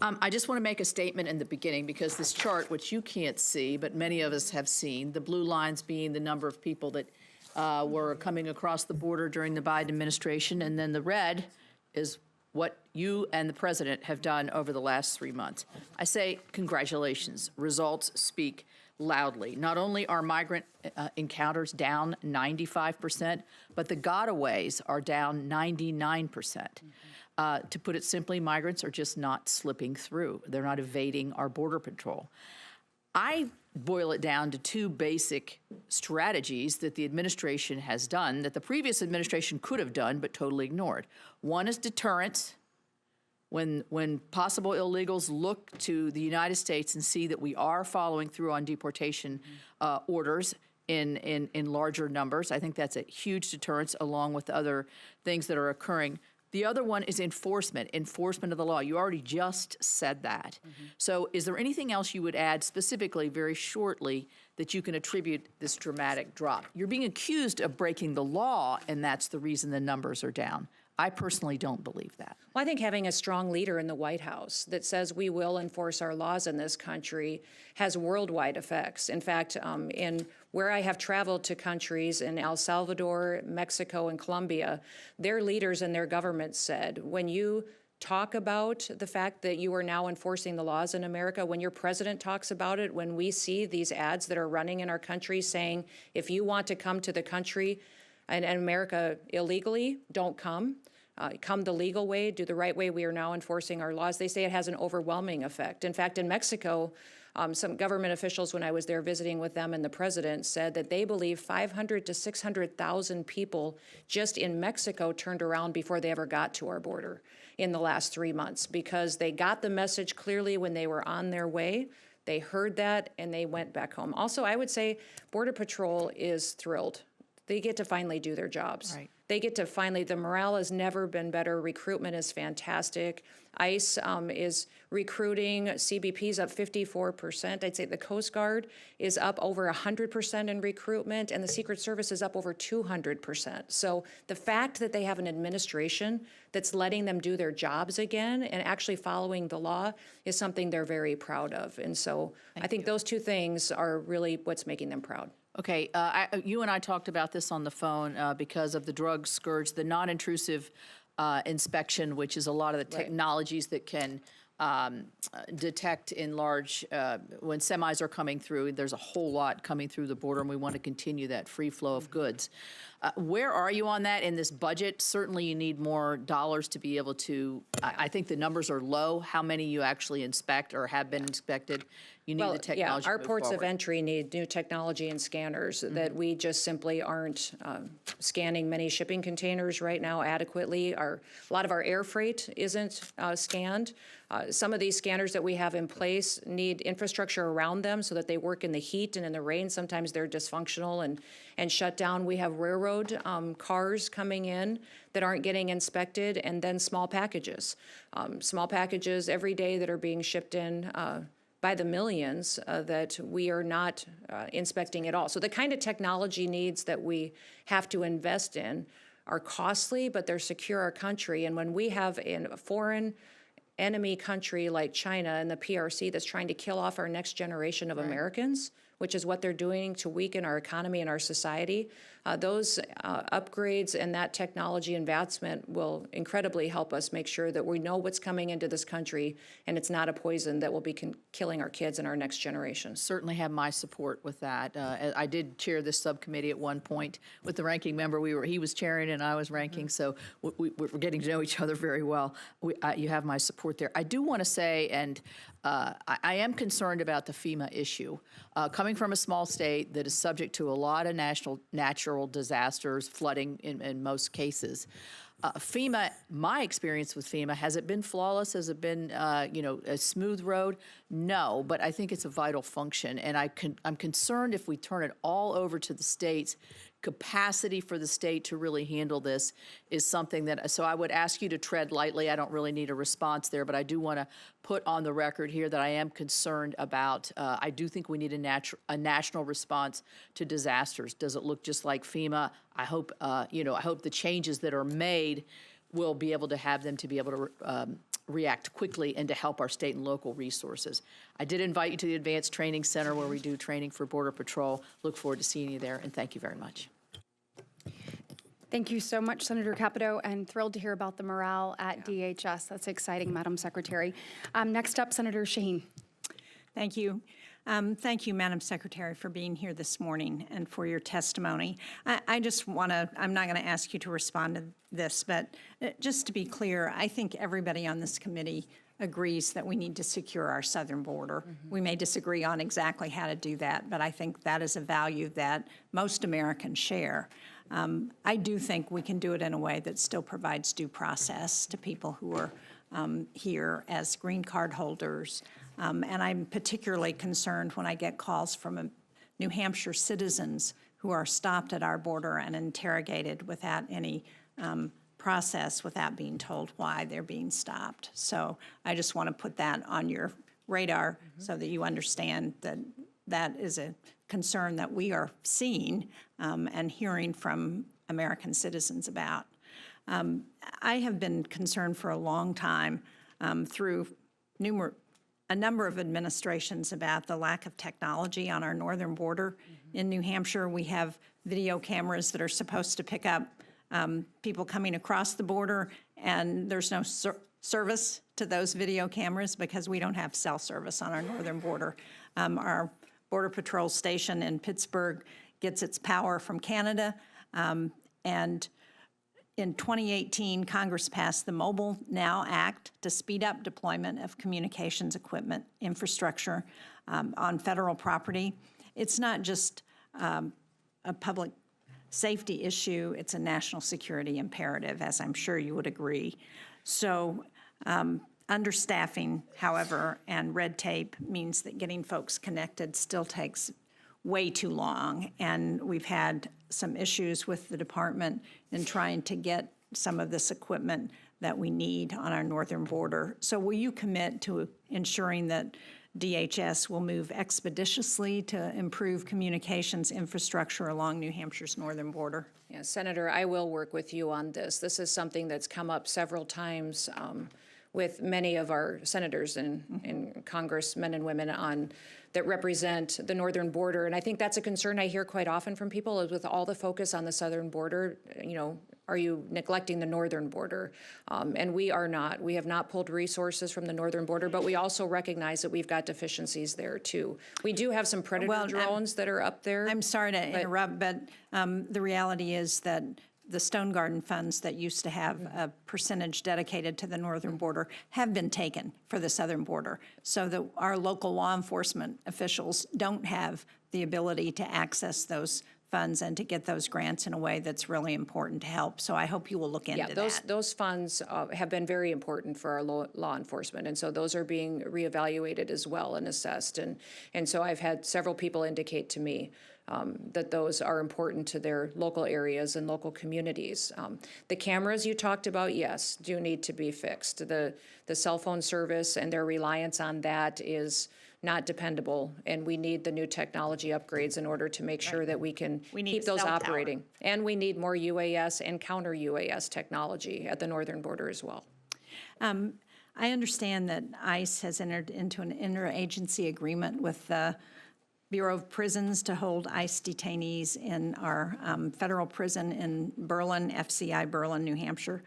I just want to make a statement in the beginning because this chart, which you can't see, but many of us have seen, the blue lines being the number of people that were coming across the border during the Biden administration, and then the red is what you and the President have done over the last 3 months. I say congratulations. Results speak loudly. Not only are migrant encounters down 95%, but the gotaways are down 99%. To put it simply, migrants are just not slipping through. They're not evading our border patrol. I boil it down to 2 basic strategies that the administration has done that the previous administration could have done but totally ignored. One is deterrence. When possible illegals look to the United States and see that we are following through on deportation orders in larger numbers, I think that's a huge deterrence along with other things that are occurring. The other one is enforcement of the law. You already just said that. So is there anything else you would add specifically, very shortly, that you can attribute this dramatic drop? You're being accused of breaking the law, and that's the reason the numbers are down. I personally don't believe that. Well, I think having a strong leader in the White House that says we will enforce our laws in this country has worldwide effects. In fact, in where I have traveled to countries in El Salvador, Mexico, and Colombia, their leaders and their governments said, when you talk about the fact that you are now enforcing the laws in America, when your president talks about it, when we see these ads that are running in our country saying, if you want to come to the country and America illegally, don't come. Come the legal way, do the right way. We are now enforcing our laws. They say it has an overwhelming effect. In fact, in Mexico, some government officials, when I was there visiting with them and the president, said that they believe 500 to 600,000 people just in Mexico turned around before they ever got to our border in the last 3 months because they got the message clearly when they were on their way. They heard that and they went back home. Also, I would say Border Patrol is thrilled. They get to finally do their jobs. Right. They get to finally, the morale has never been better. Recruitment is fantastic. ICE is recruiting. CBP's up 54%. I'd say the Coast Guard is up over 100% in recruitment, and the Secret Service is up over 200%. So the fact that they have an administration that's letting them do their jobs again and actually following the law is something they're very proud of. And so I think those 2 things are really what's making them proud. Okay, you and I talked about this on the phone because of the drug scourge, the non-intrusive inspection, which is a lot of the technologies that can detect in large, when semis are coming through, there's a whole lot coming through the border, and we want to continue that free flow of goods. Where are you on that in this budget? Certainly you need more dollars to be able to, I think the numbers are low, how many you actually inspect or have been inspected. You need the technology to our move ports of forward. entry need new technology and scanners that we just simply aren't scanning many shipping containers right now adequately. A lot of our air freight isn't scanned. Some of these scanners that we have in place need infrastructure around them so that they work in the heat and in the rain. Sometimes they're dysfunctional and shut down. We have railroad cars coming in that aren't getting inspected, and then small packages. Small packages every day that are being shipped in by the millions that we are not inspecting at all. So the kind of technology needs that we have to invest in are costly, but they're secure our country. And when we have a foreign enemy country like China and the PRC that's trying to kill off our next generation of Americans, which is what they're doing to weaken our economy and our society, those upgrades and that technology advancement will incredibly help us make sure that we know what's coming into this country and it's not a poison that will be killing our kids and our next generation. Certainly have my support with that. I did chair this subcommittee at one point with the ranking member. He was chairing and I was ranking, so we're getting to know each other very well. You have my support there. I do want to say, and I am concerned about the FEMA issue. Coming from a small state that is subject to a lot of natural disasters, flooding in most cases, FEMA, my experience with FEMA, has it been flawless? Has it been, a smooth road? No, but I think it's a vital function. And I'm concerned if we turn it all over to the states, capacity for the state to really handle this is something that, so I would ask you to tread lightly. I don't really need a response there, but I do want to put on the record here that I am concerned about, I do think we need a national response to disasters. Does it look just like FEMA? I hope, I hope the changes that are made will be able to have them to be able to react quickly and to help our state and local resources. I did invite you to the Advanced Training Center where we do training for Border Patrol. Look forward to seeing you there, and thank you very much. Thank you so much, Senator Capito, and thrilled to hear about the morale at DHS. That's exciting, Madam Secretary. Next up, Senator Shaheen. Thank you. Thank you, Madam Secretary, for being here this morning and for your testimony. I just want to, I'm not going to ask you to respond to this, but just to be clear, I think everybody on this committee agrees that we need to secure our southern border. We may disagree on exactly how to do that, but I think that is a value that most Americans share. I do think we can do it in a way that still provides due process to people who are here as green card holders. And I'm particularly concerned when I get calls from New Hampshire citizens who are stopped at our border and interrogated without any process, without being told why they're being stopped. So I just want to put that on your radar so that you understand that that is a concern that we are seeing and hearing from American citizens about. I have been concerned for a long time through a number of administrations about the lack of technology on our northern border. In New Hampshire, we have video cameras that are supposed to pick up people coming across the border, and there's no service to those video cameras because we don't have cell service on our northern border. Our Border Patrol station in Pittsburgh gets its power from Canada, and in 2018, Congress passed the Mobile Now Act to speed up deployment of communications equipment infrastructure on federal property. It's not just a public safety issue, it's a national security imperative, as I'm sure you would agree. So understaffing, however, and red tape means that getting folks connected still takes way too long, and we've had some issues with the department in trying to get some of this equipment that we need on our northern border. So will you commit to ensuring that DHS will move expeditiously to improve communications infrastructure along New Hampshire's northern border? Yeah, Senator, I will work with you on this. This is something that's come up several times with many of our senators and congressmen and women that represent the northern border. And I think that's a concern I hear quite often from people is with all the focus on the southern border, are you neglecting the northern border? And we are not. We have not pulled resources from the northern border, but we also recognize that we've got deficiencies there too. We do have some predator drones that are up there. I'm sorry to interrupt, but the reality is that the Stone Garden funds that used to have a percentage dedicated to the northern border have been taken for the southern border, so that our local law enforcement officials don't have the ability to access those funds and to get those grants in a way that's really important to help. So I hope you will look into that. Those funds have been very important for our law enforcement, and so those are being reevaluated as well and assessed. And so I've had several people indicate to me that those are important to their local areas and local communities. The cameras you talked about, yes, do need to be fixed. The cell phone service and their reliance on that is not dependable, and we need the new technology upgrades in order to make sure that we can keep those operating. And we need more UAS and counter UAS technology at the northern border as well. I understand that ICE has entered into an interagency agreement with the Bureau of Prisons to hold ICE detainees in our federal prison in Berlin, FCI Berlin, New Hampshire.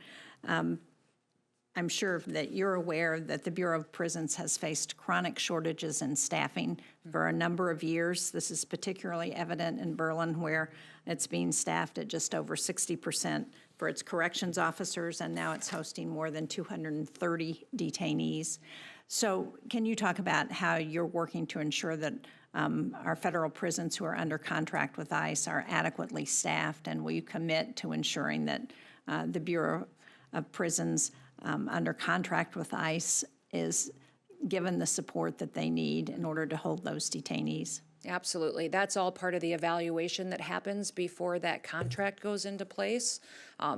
I'm sure that you're aware that the Bureau of Prisons has faced chronic shortages in staffing for a number of years. This is particularly evident in Berlin, where it's being staffed at just over 60% for its corrections officers, and now it's hosting more than 230 detainees. So can you talk about how you're working to ensure that our federal prisons who are under contract with ICE are adequately staffed, and will you commit to ensuring that the Bureau of Prisons under contract with ICE is given the support that they need in order to hold those detainees? Absolutely. That's all part of the evaluation that happens before that contract goes into place,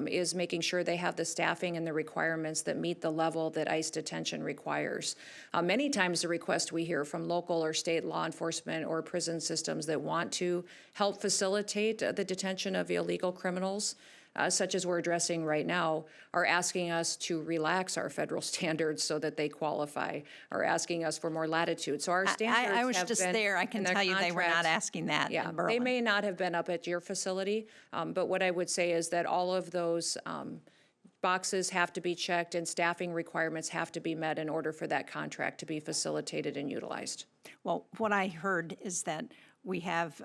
is making sure they have the staffing and the requirements that meet the level that ICE detention requires. Many times the request we hear from local or state law enforcement or prison systems that want to help facilitate the detention of illegal criminals, such as we're addressing right now, are asking us to relax our federal standards so that they qualify, are asking us for more latitude. So our standards I was have just been, there. I can tell you they were not asking that in Berlin. They may not have been up at your facility, but what I would say is that all of those boxes have to be checked and staffing requirements have to be met in order for that contract to be facilitated and utilized. Well, what I heard is that we have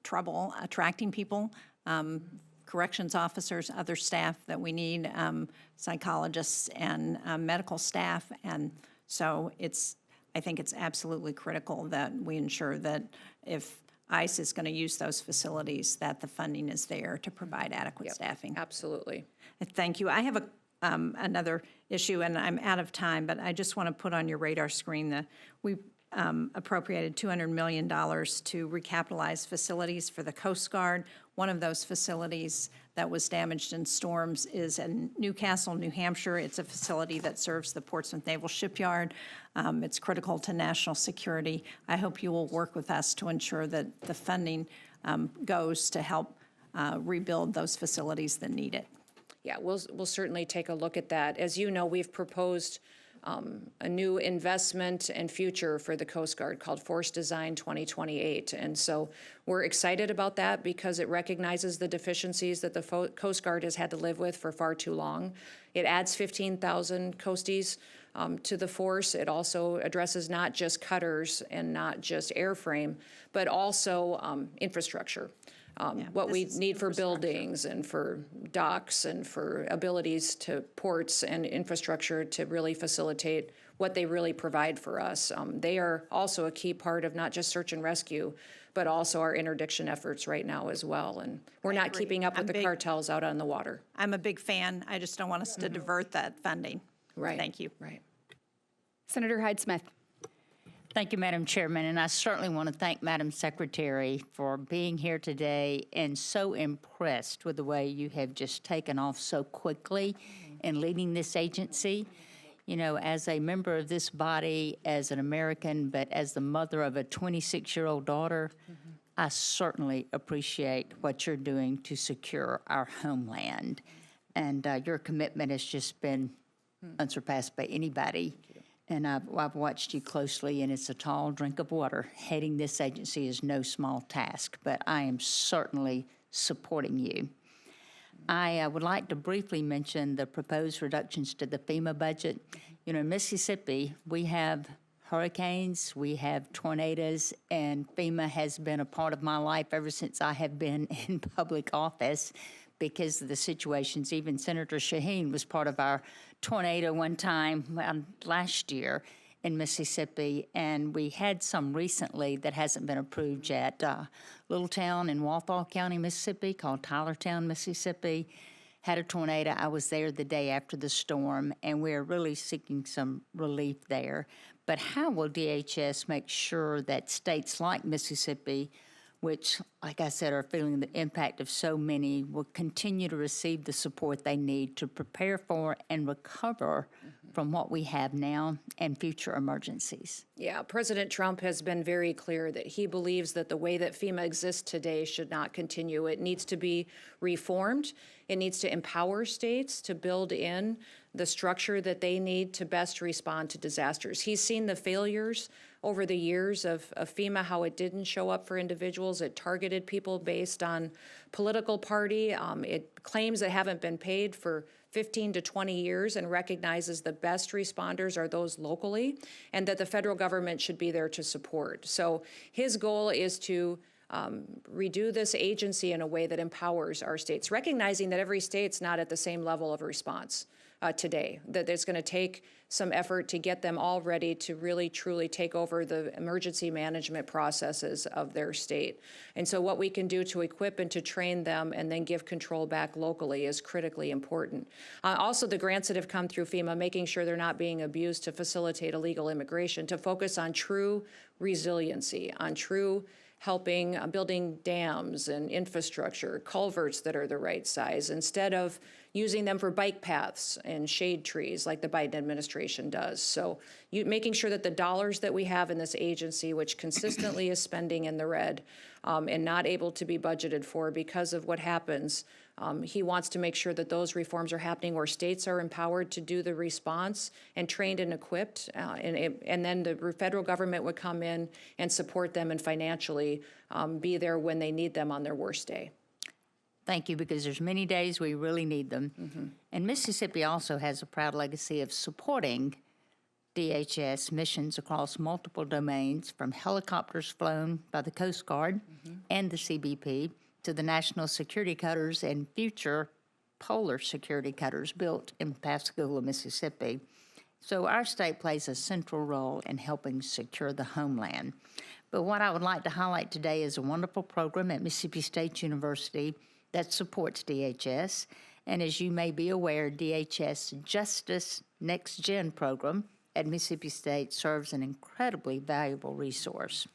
trouble attracting people, corrections officers, other staff that we need, psychologists and medical staff. And so I think it's absolutely critical that we ensure that if ICE is going to use those facilities, that the funding is there to provide adequate staffing. Absolutely. Thank you. I have another issue, and I'm out of time, but I just want to put on your radar screen that we appropriated $200 million to recapitalize facilities for the Coast Guard. One of those facilities that was damaged in storms is in Newcastle, New Hampshire. It's a facility that serves the Portsmouth Naval Shipyard. It's critical to national security. I hope you will work with us to ensure that the funding goes to help rebuild those facilities that need it. Yeah, we'll certainly take a look at that. As you know, we've proposed a new investment and future for the Coast Guard called Force Design 2028. And so we're excited about that because it recognizes the deficiencies that the Coast Guard has had to live with for far too long. It adds 15,000 coasties to the force. It also addresses not just cutters and not just airframe, but also infrastructure. What we need for buildings and for docks and for abilities to ports and infrastructure to really facilitate what they really provide for us. They are also a key part of not just search and rescue, but also our interdiction efforts right now as well. And we're not keeping up with the cartels out on the water. I'm a big fan. I just don't want us to divert that funding. Right. Thank you. Right. Senator Hyde-Smith. Thank you, Madam Chairman, and I certainly want to thank Madam Secretary for being here today and so impressed with the way you have just taken off so quickly in leading this agency. You know, as a member of this body, as an American, but as the mother of a 26-year-old daughter, I certainly appreciate what you're doing to secure our homeland. And your commitment has just been unsurpassed by anybody. And I've watched you closely, and it's a tall drink of water. Heading this agency is no small task, but I am certainly supporting you. I would like to briefly mention the proposed reductions to the FEMA budget. You know, in Mississippi, we have hurricanes, we have tornadoes, and FEMA has been a part of my life ever since I have been in public office because of the situations. Even Senator Shaheen was part of our tornado one time last year in Mississippi, and we had some recently that hasn't been approved yet. Little town in Walthall County, Mississippi, called Tylertown, Mississippi, had a tornado. I was there the day after the storm, and we're really seeking some relief there. But how will DHS make sure that states like Mississippi, which, like I said, are feeling the impact of so many, will continue to receive the support they need to prepare for and recover from what we have now and future emergencies? Yeah, President Trump has been very clear that he believes that the way that FEMA exists today should not continue. It needs to be reformed. It needs to empower states to build in the structure that they need to best respond to disasters. He's seen the failures over the years of FEMA, how it didn't show up for individuals. It targeted people based on political party. It claims they haven't been paid for 15 to 20 years and recognizes the best responders are those locally and that the federal government should be there to support. So his goal is to redo this agency in a way that empowers our states, recognizing that every state's not at the same level of response today, that it's going to take some effort to get them all ready to really, truly take over the emergency management processes of their state. And so what we can do to equip and to train them and then give control back locally is critically important. Also, the grants that have come through FEMA, making sure they're not being abused to facilitate illegal immigration, to focus on true resiliency, on true helping building dams and infrastructure, culverts that are the right size, instead of using them for bike paths and shade trees like the Biden administration does. So making sure that the dollars that we have in this agency, which consistently is spending in the red and not able to be budgeted for because of what happens, he wants to make sure that those reforms are happening where states are empowered to do the response and trained and equipped, and then the federal government would come in and support them and financially be there when they need them on their worst day. Thank you, because there's many days we really need them. And Mississippi also has a proud legacy of supporting DHS missions across multiple domains, from helicopters flown by the Coast Guard and the CBP to the national security cutters and future polar security cutters built in Pascagoula, Mississippi. So our state plays a central role in helping secure the homeland. But what I would like to highlight today is a wonderful program at Mississippi State University that supports DHS. And as you may be aware, DHS Justice Next Gen program at Mississippi State serves an incredibly valuable resource.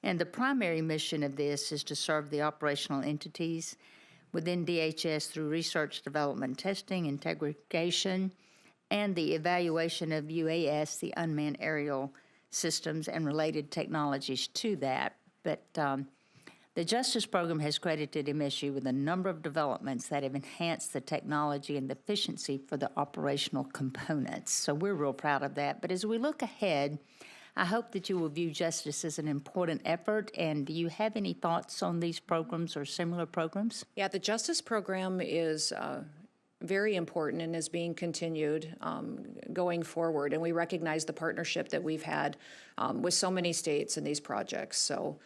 And the primary mission of this is to serve the operational entities within DHS through research, development, testing, integration, and the evaluation of UAS, the unmanned aerial systems, and related technologies to that. But the Justice Program has credited MSU with a number of developments that have enhanced the technology and the efficiency for the operational components. So we're real proud of that. But as we look ahead, I hope that you will view justice as an important effort. And do you have any thoughts on these programs or similar programs? Yeah, the Justice Program is very important and is being continued going forward. And we recognize the partnership that we've had with so many states in these projects. So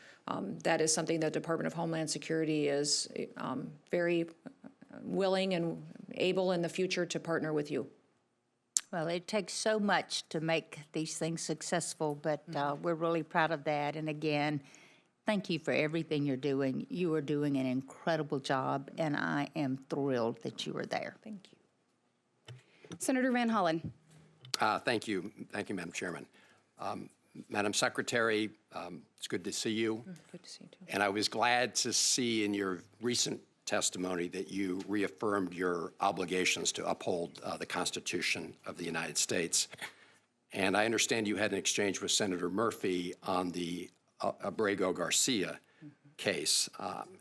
that is something that the Department of Homeland Security is very willing and able in the future to partner with you. Well, it takes so much to make these things successful, but we're really proud of that. And again, thank you for everything you're doing. You are doing an incredible job, and I am thrilled that you are there. Thank you. Senator Van Hollen. Thank you. Thank you, Madam Chairman. Madam Secretary, it's good to see you. Good to see you, too. And I was glad to see in your recent testimony that you reaffirmed your obligations to uphold the Constitution of the United States. And I understand you had an exchange with Senator Murphy on the Abrego Garcia case.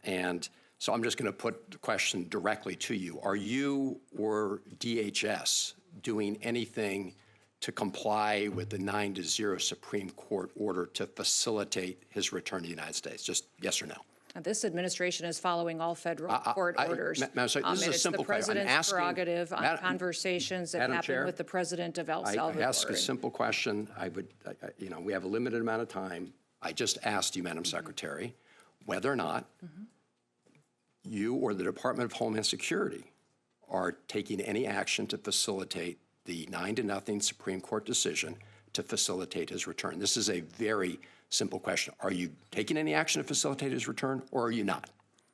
And so I'm just going to put the question directly to you. Are you or DHS doing anything to comply with the 9-0 Supreme Court order to facilitate his return to the United States? Just yes or no. This administration is following all federal court orders. Madam Secretary, this is a simple question. I'm It's the president's asking- prerogative on Madam- conversations that Madam happen Chair, with the president of El Salvador. I ask a simple question. We have a limited amount of time. I just asked you, Madam Secretary, whether or not you or the Department of Homeland Security are taking any action to facilitate the 9-0 Supreme Court decision to facilitate his return. This is a very simple question. Are you taking any action to facilitate his return, or are you not?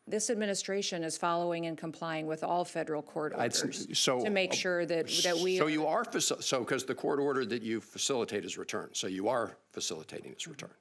This administration is following and complying with all federal court orders so- to make sure that we. So you are, because the court ordered that you facilitate his return, so you are facilitating his return.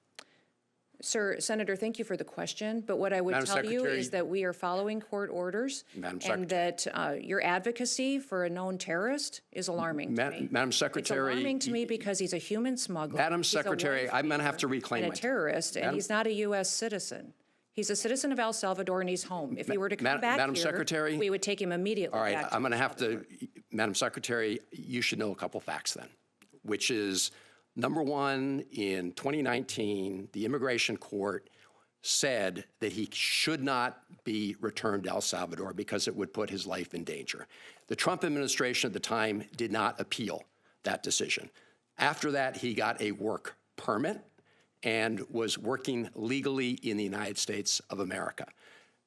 Sir, Senator, thank you for the question, but what I would Madam tell you Secretary- is that we are following court orders. Madam and that your advocacy for a known terrorist is alarming to me. Madam Secretary. It's alarming to me because he's a human smuggler. Madam he's a Secretary, wife I'm going to have to beater, reclaim and my a terrorist, and Madam- he's not a U.S. citizen. He's a citizen of El Salvador, and he's home. If he were to come back Madam here, Secretary? we would take him immediately All right, back I'm going to El have Salvador. to, Madam Secretary, you should know a couple facts then, which is, number one, in 2019, the immigration court said that he should not be returned to El Salvador because it would put his life in danger. The Trump administration at the time did not appeal that decision. After that, he got a work permit and was working legally in the United States of America.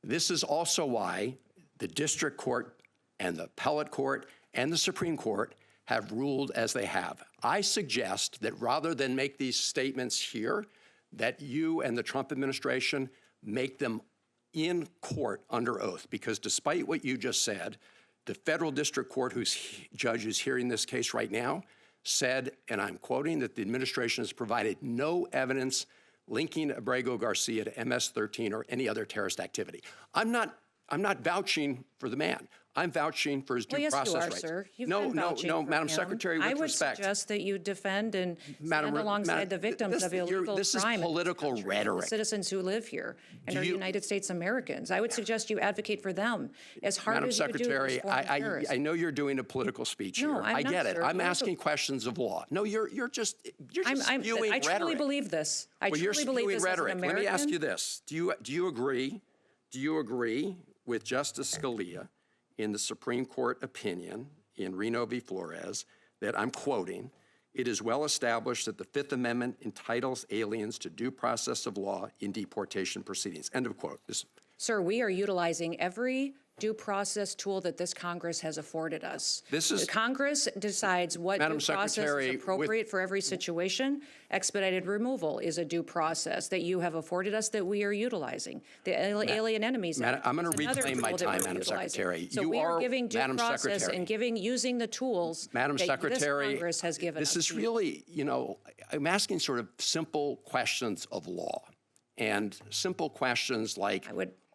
This is also why the district court and the appellate court and the Supreme Court have ruled as they have. I suggest that rather than make these statements here, that you and the Trump administration make them in court under oath, because despite what you just said, the federal district court whose judge is hearing this case right now said, and I'm quoting, that the administration has provided no evidence linking Abrego Garcia to MS-13 or any other terrorist activity. I'm not vouching for the man. I'm vouching for his due Well, yes, process you are, rights. sir. You've no, been vouching no, for Madam him. Secretary, with I would respect. suggest that you defend and Madam, stand alongside the victims of illegal this crime. is in this political country, rhetoric. the citizens who live here and Do are you- United States Americans. I would suggest you advocate for them as hard Madam as you do Secretary, this foreign terrorist. I know you're doing a political speech No, here. I'm I not, get it. sir. I'm Political- asking questions of law. No, you're just spewing I truly rhetoric. believe this. I Well, you're truly believe spewing this rhetoric. as an Let American. me ask you this: Do you agree with Justice Scalia in the Supreme Court opinion in Reno v. Flores that, I'm quoting, "It is well established that the Fifth Amendment entitles aliens to due process of law in deportation proceedings." End of quote. Sir, we are utilizing every due process tool that this Congress has afforded us. This is- The Congress decides what Madam due process Secretary, is appropriate for every situation. Expedited removal is a due process that you have afforded us that we are utilizing. The Alien Enemies Act I'm gonna is another reclaim my tool that time, we're Madam utilizing. Secretary. So You we are are- giving due Madam process Secretary. and using the tools Madam that Secretary, this Congress has given us. this is really, I'm asking sort of simple questions of law, and simple questions like,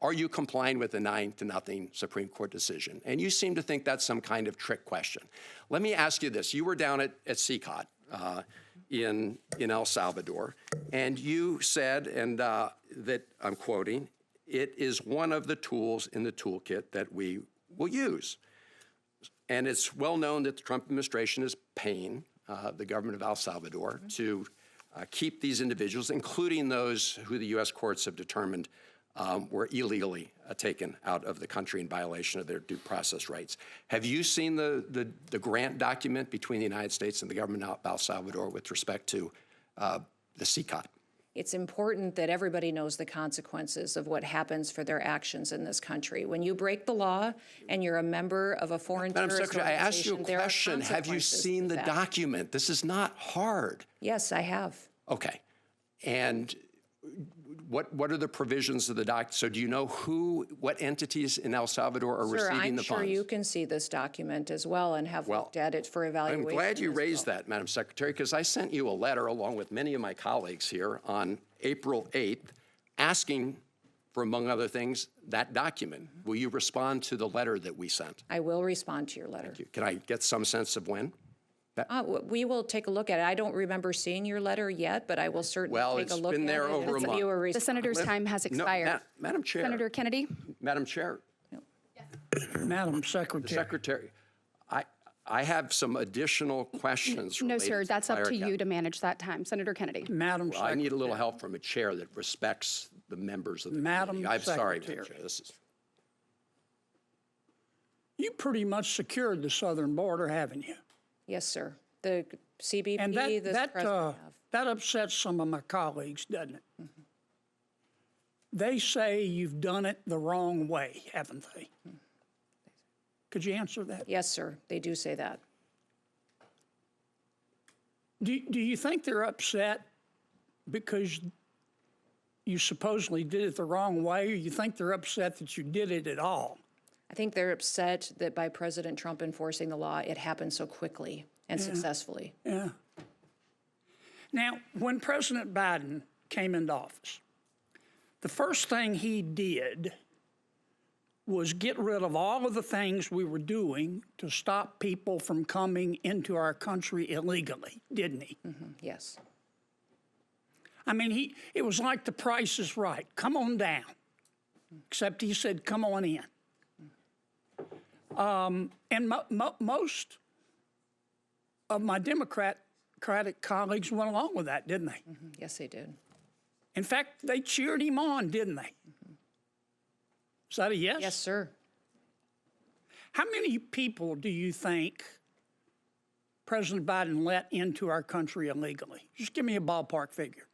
are you complying with the 9-0 Supreme Court decision? And you seem to think that's some kind of trick question. Let me ask you this. You were down at CCOT in El Salvador, and you said, and that, I'm quoting, "It is one of the tools in the toolkit that we will use." And it's well known that the Trump administration is paying the government of El Salvador to keep these individuals, including those who the U.S. courts have determined were illegally taken out of the country in violation of their due process rights. Have you seen the grant document between the United States and the government of El Salvador with respect to the CCOT? It's important that everybody knows the consequences of what happens for their actions in this country. When you break the law and you're a member of a foreign Madam terrorist Secretary, I asked you a organization, there are question. Have you consequences seen to the that. document? This is not hard. Yes, I have. Okay. And what are the provisions of the document? So do you know what entities in El Salvador are Sir, receiving I'm the sure funds? you can see this document as well and have looked at it for I'm evaluation. glad you as raised well. that, Madam Secretary, because I sent you a letter along with many of my colleagues here on April 8th asking for, among other things, that document. Will you respond to the letter that we sent? I will respond to your letter. Can I get some sense of when? We will take a look at it. I don't remember seeing your letter yet, but I will certainly Well, take a it's look at it. been there over a and give month. you a The response. senator's time has expired. Madam Chair. Senator Kennedy? Madam Chair. Madam The Secretary. Secretary, I have some additional questions. No, related sir, that's up fire to cap. you to manage that time. Senator Kennedy? Madam Well, I need a Secretary. little help from a chair that respects the members of the Madam committee. I'm sorry, Madam Secretary. Chair. This is, You pretty much secured the southern border, haven't you? Yes, sir. The CBP, And this president have. that upsets some of my colleagues, doesn't it? They say you've done it the wrong way, haven't they? Could you answer that? Yes, sir. They do say that. Do you think they're upset because you supposedly did it the wrong way, or you think they're upset that you did it at all? I think they're upset that by President Trump enforcing the law, it happened so quickly and successfully. Yeah. Now, when President Biden came into office, the first thing he did was get rid of all of the things we were doing to stop people from coming into our country illegally, didn't he? Yes. I mean, it was like The Price is Right. Come on down. Except he said, come on in. And most of my Democratic colleagues went along with that, didn't they? Yes, they did. In fact, they cheered him on, didn't they? Is that a yes? Yes, sir. How many people do you think President Biden let into our country illegally? Just give me a ballpark figure.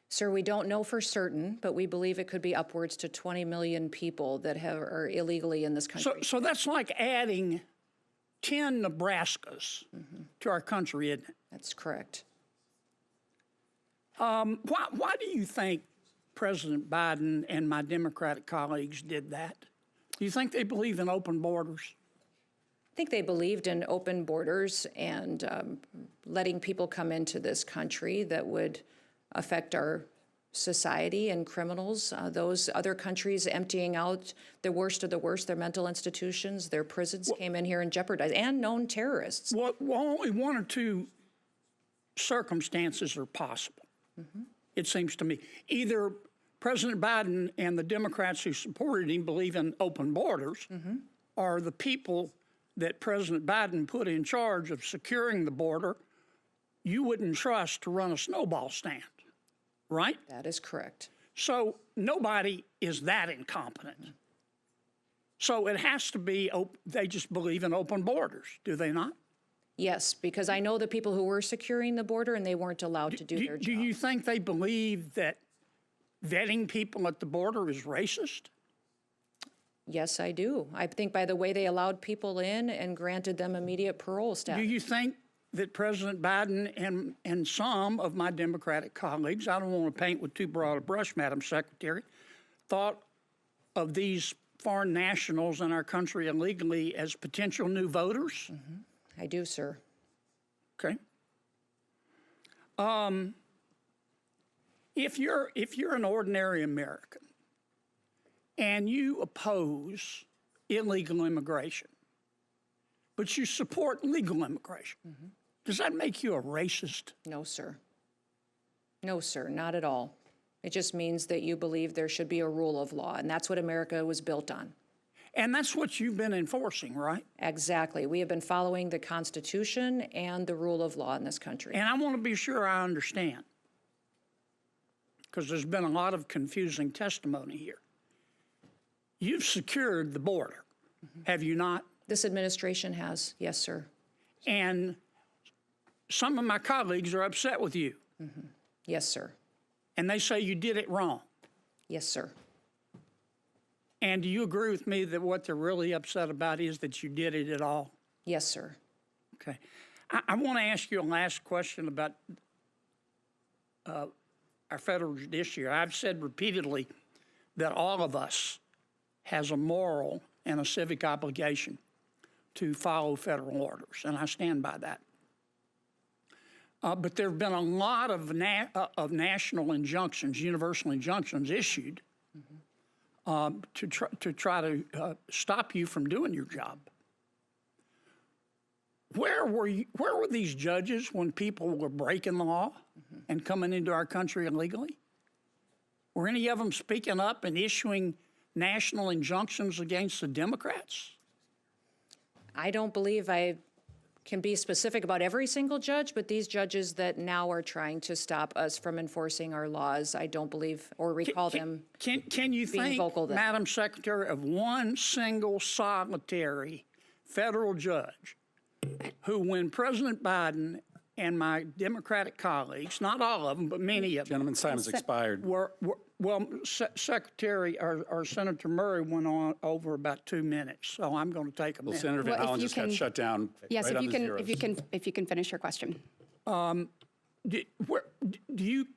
Sir, we don't know for certain, but we believe it could be upwards to 20 million people that are illegally in this country. So that's like adding 10 Nebraskas to our country, isn't it? That's correct. Why do you think President Biden and my Democratic colleagues did that? Do you think they believe in open borders? I think they believed in open borders and letting people come into this country that would affect our society and criminals. Those other countries emptying out the worst of the worst, their mental institutions, their prisons came in here and jeopardized, and known terrorists. Well, only one or two circumstances are possible, it seems to me. Either President Biden and the Democrats who supported him believe in open borders, or the people that President Biden put in charge of securing the border, you wouldn't trust to run a snowball stand, right? That is correct. So nobody is that incompetent. So it has to be, they just believe in open borders, do they not? Yes, because I know the people who were securing the border and they weren't allowed to do their job. Do you think they believe that vetting people at the border is racist? Yes, I do. I think by the way they allowed people in and granted them immediate parole status. Do you think that President Biden and some of my Democratic colleagues, I don't want to paint with too broad a brush, Madam Secretary, thought of these foreign nationals in our country illegally as potential new voters? I do, sir. Okay. If you're an ordinary American and you oppose illegal immigration, but you support legal immigration, does that make you a racist? No, sir. No, sir, not at all. It just means that you believe there should be a rule of law, and that's what America was built on. And that's what you've been enforcing, right? Exactly. We have been following the Constitution and the rule of law in this country. And I want to be sure I understand, because there's been a lot of confusing testimony here. You've secured the border, have you not? This administration has, yes, sir. And some of my colleagues are upset with you, Yes, sir. and they say you did it wrong. Yes, sir. And do you agree with me that what they're really upset about is that you did it at all? Yes, sir. Okay. I want to ask you a last question about our federal judiciary. I've said repeatedly that all of us has a moral and a civic obligation to follow federal orders, and I stand by that. But there have been a lot of national injunctions, universal injunctions issued to try to stop you from doing your job. Where were these judges when people were breaking the law and coming into our country illegally? Were any of them speaking up and issuing national injunctions against the Democrats? I don't believe I can be specific about every single judge, but these judges that now are trying to stop us from enforcing our laws, I don't believe or recall them. Can you being think, vocal then. Madam Secretary, of one single solitary federal judge who, when President Biden and my Democratic colleagues, not all of them, but many of them, Gentleman's time has expired. Secretary or Senator Murray went on over about 2 minutes, so I'm going to take a minute. Senator Van Well, if Hollen you just got can- shut down Yes, right if on you the can, zeros. if you can finish your question. Can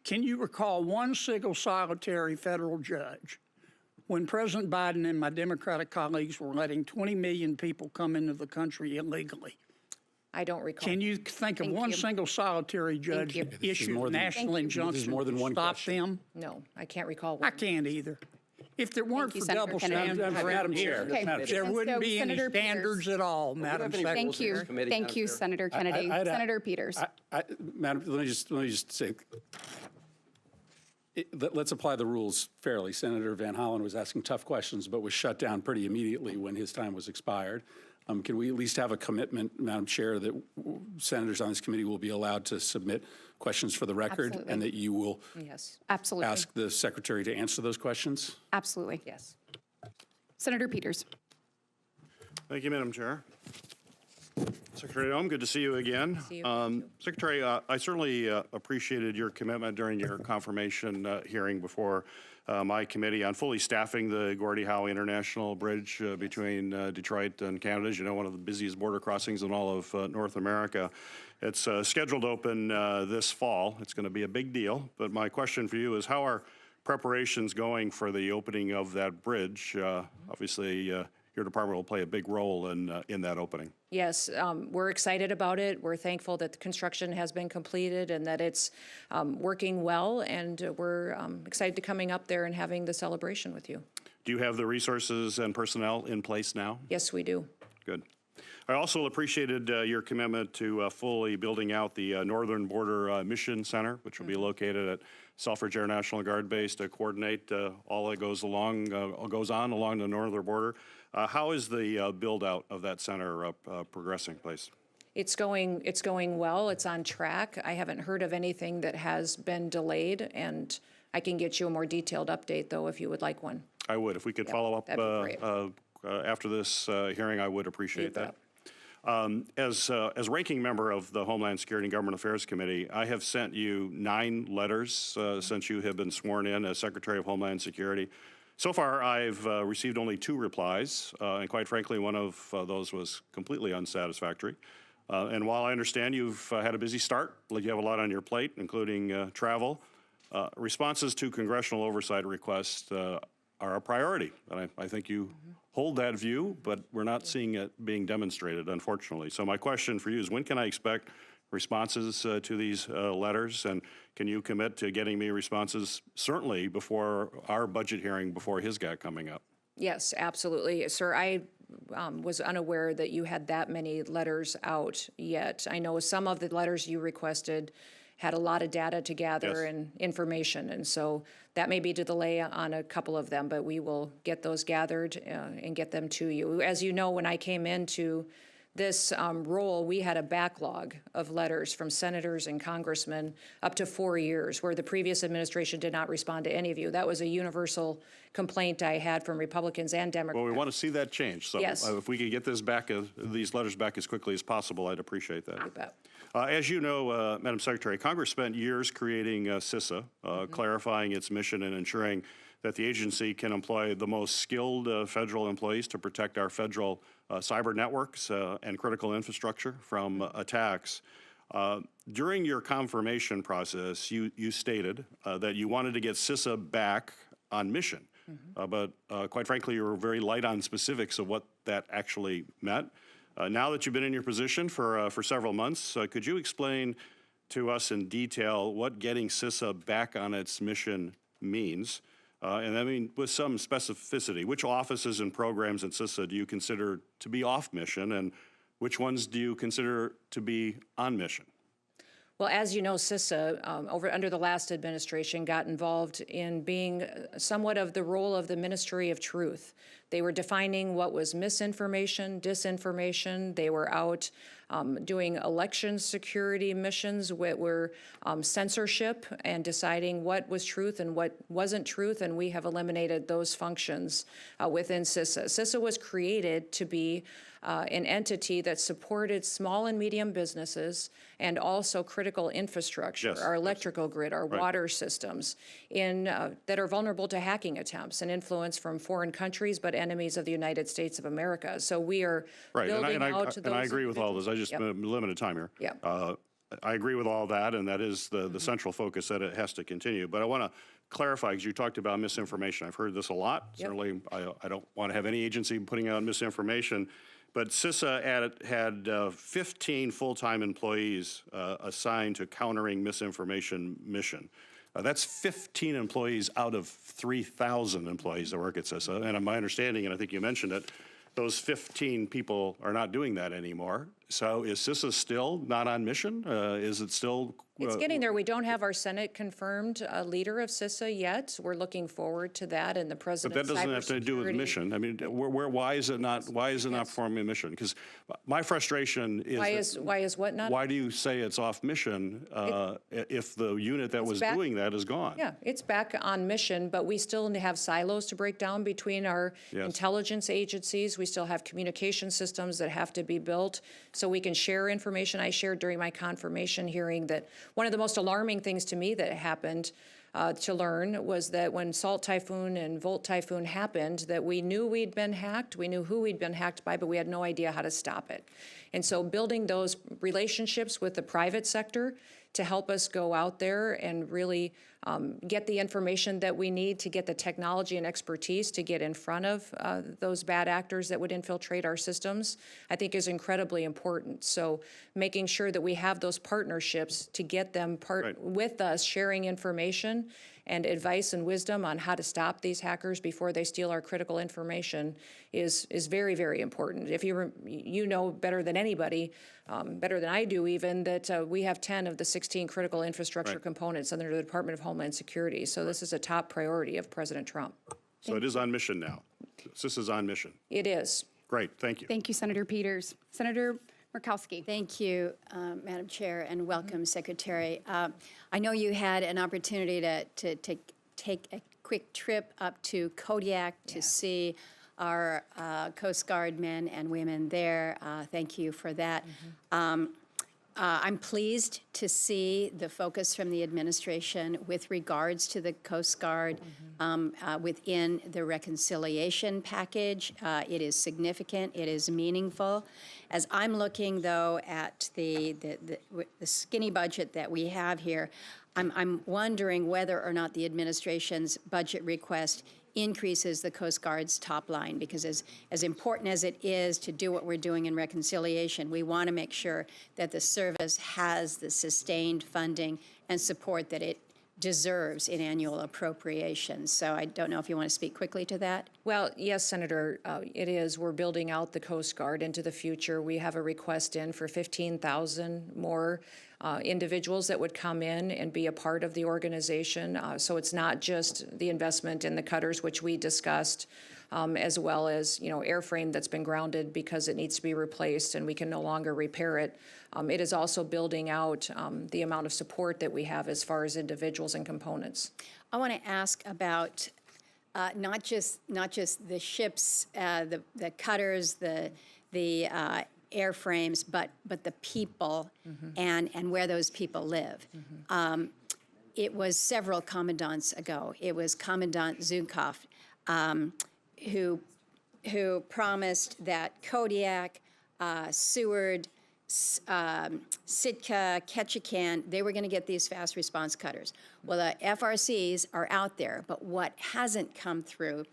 you recall one single solitary federal judge when President Biden and my Democratic colleagues were letting 20 million people come into the country illegally? I don't recall. Can you think of Thank one you. single solitary judge you. that This is issued more a than- national injunction more than to one stop question. them? No, I can't recall I one. can't either. If there weren't you, for Senator double Kennedy. standards Madam around Chair, here, Okay. Madam there And wouldn't so be any Senator Peters- standards at all, Madam Secretary. Thank you. Thank you, Senator Kennedy. Senator Peters. Madam, let me just say, let's apply the rules fairly. Senator Van Hollen was asking tough questions, but was shut down pretty immediately when his time was expired. Can we at least have a commitment, Madam Chair, that senators on this committee will be allowed to submit questions for the record, Absolutely. and that you will Yes, Absolutely. ask the secretary to answer those questions? Absolutely. yes. Senator Peters. Thank you, Madam Chair. Secretary Noem, good to see you again. See you. Secretary, I certainly appreciated your commitment during your confirmation hearing before my committee on fully staffing the Gordie Howe International Bridge between Detroit and Canada. As you know, one of the busiest border crossings in all of North America. It's scheduled to open this fall. It's going to be a big deal. But my question for you is, how are preparations going for the opening of that bridge? Obviously, your department will play a big role in that opening. Yes, we're excited about it. We're thankful that the construction has been completed and that it's working well, and we're excited to coming up there and having the celebration with you. Do you have the resources and personnel in place now? Yes, we do. Good. I also appreciated your commitment to fully building out the Northern Border Mission Center, which will be located at Selfridge Air National Guard Base to coordinate all that goes on along the northern border. How is the build-out of that center progressing, please? It's going well. It's on track. I haven't heard of anything that has been delayed, and I can get you a more detailed update, though, if you would like one. I would. If we could follow up that'd be after this hearing, I would appreciate You that. bet. As ranking member of the Homeland Security and Government Affairs Committee, I have sent you 9 letters since you have been sworn in as Secretary of Homeland Security. So far, I've received only 2 replies, and quite frankly, one of those was completely unsatisfactory. And while I understand you've had a busy start, like you have a lot on your plate, including travel, responses to congressional oversight requests are a priority. And I think you hold that view, but we're not seeing it being demonstrated, unfortunately. So my question for you is, when can I expect responses to these letters? And can you commit to getting me responses certainly before our budget hearing, before his GAC coming up? Yes, absolutely. Sir, I was unaware that you had that many letters out yet. I know some of the letters you requested had a lot of data to gather Yes. and information, and so that may be a delay on a couple of them, but we will get those gathered and get them to you. As you know, when I came into this role, we had a backlog of letters from senators and congressmen up to 4 years, where the previous administration did not respond to any of you. That was a universal complaint I had from Republicans and Democrats. Well, we want to see that change. So Yes. if we could get this back, these letters back as quickly as possible, I'd appreciate that. You bet. As you know, Madam Secretary, Congress spent years creating CISA, clarifying its mission and ensuring that the agency can employ the most skilled federal employees to protect our federal cyber networks and critical infrastructure from attacks. During your confirmation process, you stated that you wanted to get CISA back on mission. But quite frankly, you were very light on specifics of what that actually meant. Now that you've been in your position for several months, could you explain to us in detail what getting CISA back on its mission means? And I mean, with some specificity, which offices and programs in CISA do you consider to be off mission, and which ones do you consider to be on mission? Well, as you know, CISA, under the last administration, got involved in being somewhat of the role of the Ministry of Truth. They were defining what was misinformation, disinformation. They were out doing election security missions where censorship and deciding what was truth and what wasn't truth, and we have eliminated those functions within CISA. CISA was created to be an entity that supported small and medium businesses and also critical infrastructure, Yes, our electrical grid, our water systems, that are vulnerable to hacking attempts and influence from foreign countries, but enemies of the United States of America. So we are Right, building out to those. and I agree with all this. I just Yep. limited time here. Yep. I agree with all that, and that is the central focus that it has to continue. But I want to clarify, because you talked about misinformation. I've heard this a lot. Yep. Certainly, I don't want to have any agency putting out misinformation. But CISA had 15 full-time employees assigned to countering misinformation mission. That's 15 employees out of 3,000 employees that work at CISA. And my understanding, and I think you mentioned it, those 15 people are not doing that anymore. So is CISA still not on mission? Is it still? It's getting there. We don't have our Senate confirmed leader of CISA yet. We're looking forward to that, and the But president's that doesn't have to do with cybersecurity- mission. I mean, why is it not performing a mission? Because my frustration is Why is what not? why do you say it's off mission if the unit that was back- doing that is gone? Yeah, it's back on mission, but we still have silos to break down between our Yes. intelligence agencies. We still have communication systems that have to be built so we can share information. I shared during my confirmation hearing that one of the most alarming things to me that happened to learn was that when Salt Typhoon and Volt Typhoon happened, that we knew we'd been hacked, we knew who we'd been hacked by, but we had no idea how to stop it. And so building those relationships with the private sector to help us go out there and really get the information that we need to get the technology and expertise to get in front of those bad actors that would infiltrate our systems, I think is incredibly important. So making sure that we have those partnerships to get them with us, sharing information and advice and wisdom on how to stop these hackers before they steal our critical information is very, very important. If you know better than anybody, better than I do even, that we have 10 of the 16 critical infrastructure components under the Department of Homeland Security. So this is a top priority of President Trump. So it is on mission now. CISA's on mission. It is. Great, thank you. Thank you, Senator Peters. Senator Murkowski. Thank you, Madam Chair, and welcome, Secretary. I know you had an opportunity to take a quick trip up to Kodiak to see our Coast Guard men and women there. Thank you for that. I'm pleased to see the focus from the administration with regards to the Coast Guard within the reconciliation package. It is significant. It is meaningful. As I'm looking, though, at the skinny budget that we have here, I'm wondering whether or not the administration's budget request increases the Coast Guard's top line, because as important as it is to do what we're doing in reconciliation, we want to make sure that the service has the sustained funding and support that it deserves in annual appropriations. So I don't know if you want to speak quickly to that. Well, yes, Senator, it is. We're building out the Coast Guard into the future. We have a request in for 15,000 more individuals that would come in and be a part of the organization. So it's not just the investment in the cutters, which we discussed, as well as, airframe that's been grounded because it needs to be replaced and we can no longer repair it. It is also building out the amount of support that we have as far as individuals and components. I want to ask about not just the ships, the cutters, the airframes, but the people and where those people live. It was several commandants ago. It was Commandant Zukov who promised that Kodiak, Seward, Sitka, Ketchikan, they were going to get these fast response cutters. Well, the FRCs are out there, but what hasn't come through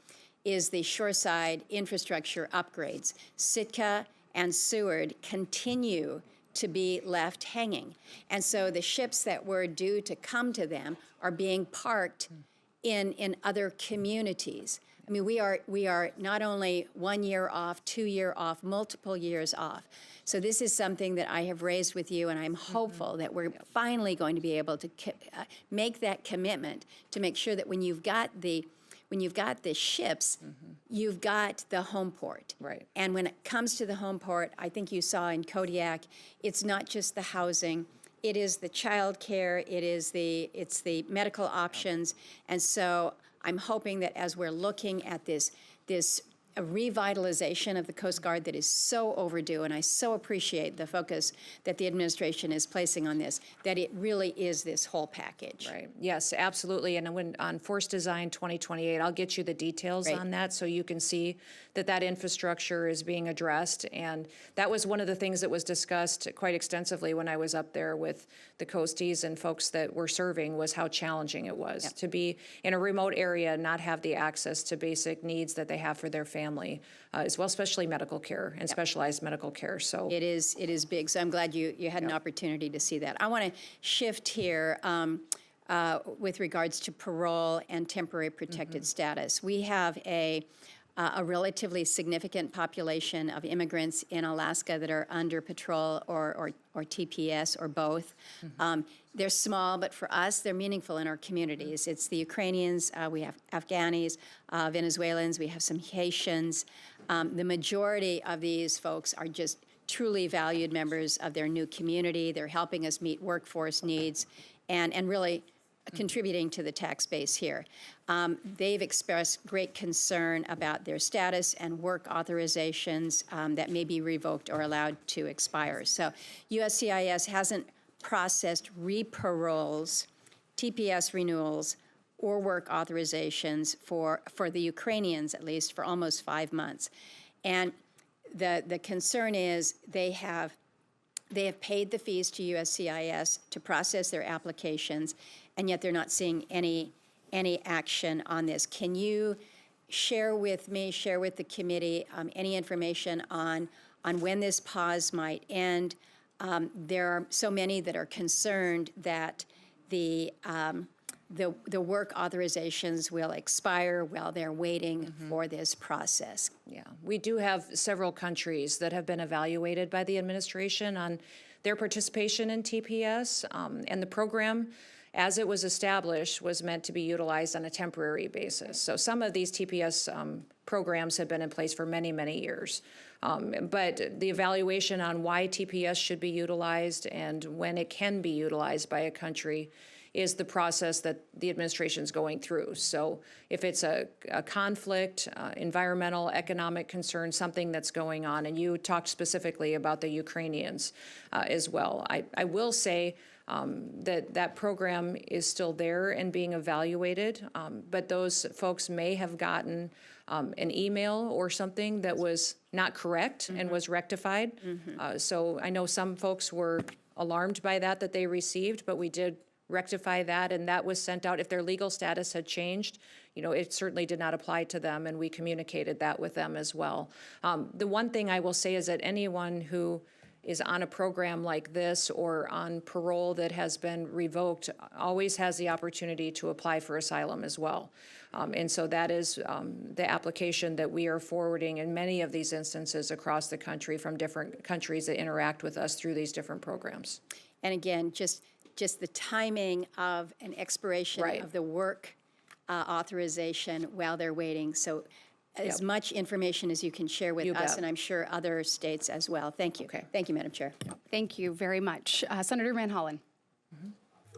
is the shoreside infrastructure upgrades. Sitka and Seward continue to be left hanging. And so the ships that were due to come to them are being parked in other communities. I mean, we are not only 1 year off, 2 year off, multiple years off. So this is something that I have raised with you, and I'm hopeful that we're finally going to be able to make that commitment to make sure that when you've got the when you've got the ships, you've got the home port. Right. And when it comes to the home port, I think you saw in Kodiak, it's not just the housing, it is the child care, it's the medical options. And so I'm hoping that as we're looking at this a revitalization of the Coast Guard that is so overdue, and I so appreciate the focus that the administration is placing on this, that it really is this whole package. Right. Yes, absolutely. And when on Force Design 2028, I'll get you the details Great. on that so you can see that infrastructure is being addressed. And that was one of the things that was discussed quite extensively when I was up there with the Coasties and folks that were serving, was how challenging it was to be in a remote area and not have the access to basic needs that they have for their family as well, especially medical care and specialized medical care. So It is big, so I'm glad you had an opportunity to see that. I want to shift here with regards to parole and temporary protected status. We have a relatively significant population of immigrants in Alaska that are under patrol or TPS or both. They're small, but for us, they're meaningful in our communities. It's the Ukrainians, we have Afghanis, Venezuelans, we have some Haitians. The majority of these folks are just truly valued members of their new community. They're helping us meet workforce needs and really contributing to the tax base here. They've expressed great concern about their status and work authorizations that may be revoked or allowed to expire. So USCIS hasn't processed re-paroles, TPS renewals, or work authorizations for the Ukrainians, at least, for almost 5 months. And the concern is they have paid the fees to USCIS to process their applications, and yet they're not seeing any action on this. Can you share with me, share with the committee, any information on when this pause might end? There are so many that are concerned that the work authorizations will expire while they're waiting for this process. yeah, we do have several countries that have been evaluated by the administration on their participation in TPS, and the program, as it was established, was meant to be utilized on a temporary basis. So some of these TPS programs have been in place for many, many years. But the evaluation on why TPS should be utilized and when it can be utilized by a country is the process that the administration's going through. So if it's a conflict, environmental, economic concern, something that's going on, and you talked specifically about the Ukrainians as well. I will say that program is still there and being evaluated, but those folks may have gotten an email or something that was not correct and was rectified. So I know some folks were alarmed by that they received, but we did rectify that, and that was sent out. If their legal status had changed, it certainly did not apply to them, and we communicated that with them as well. The one thing I will say is that anyone who is on a program like this or on parole that has been revoked always has the opportunity to apply for asylum as well. And so that is the application that we are forwarding in many of these instances across the country from different countries that interact with us through these different programs. And again, just the timing of an expiration of the work authorization while they're waiting. So as much information as you can share with us, and I'm sure other states as well. Thank you. Okay. Thank you, Madam Chair. Thank you very much. Senator Van Hollen.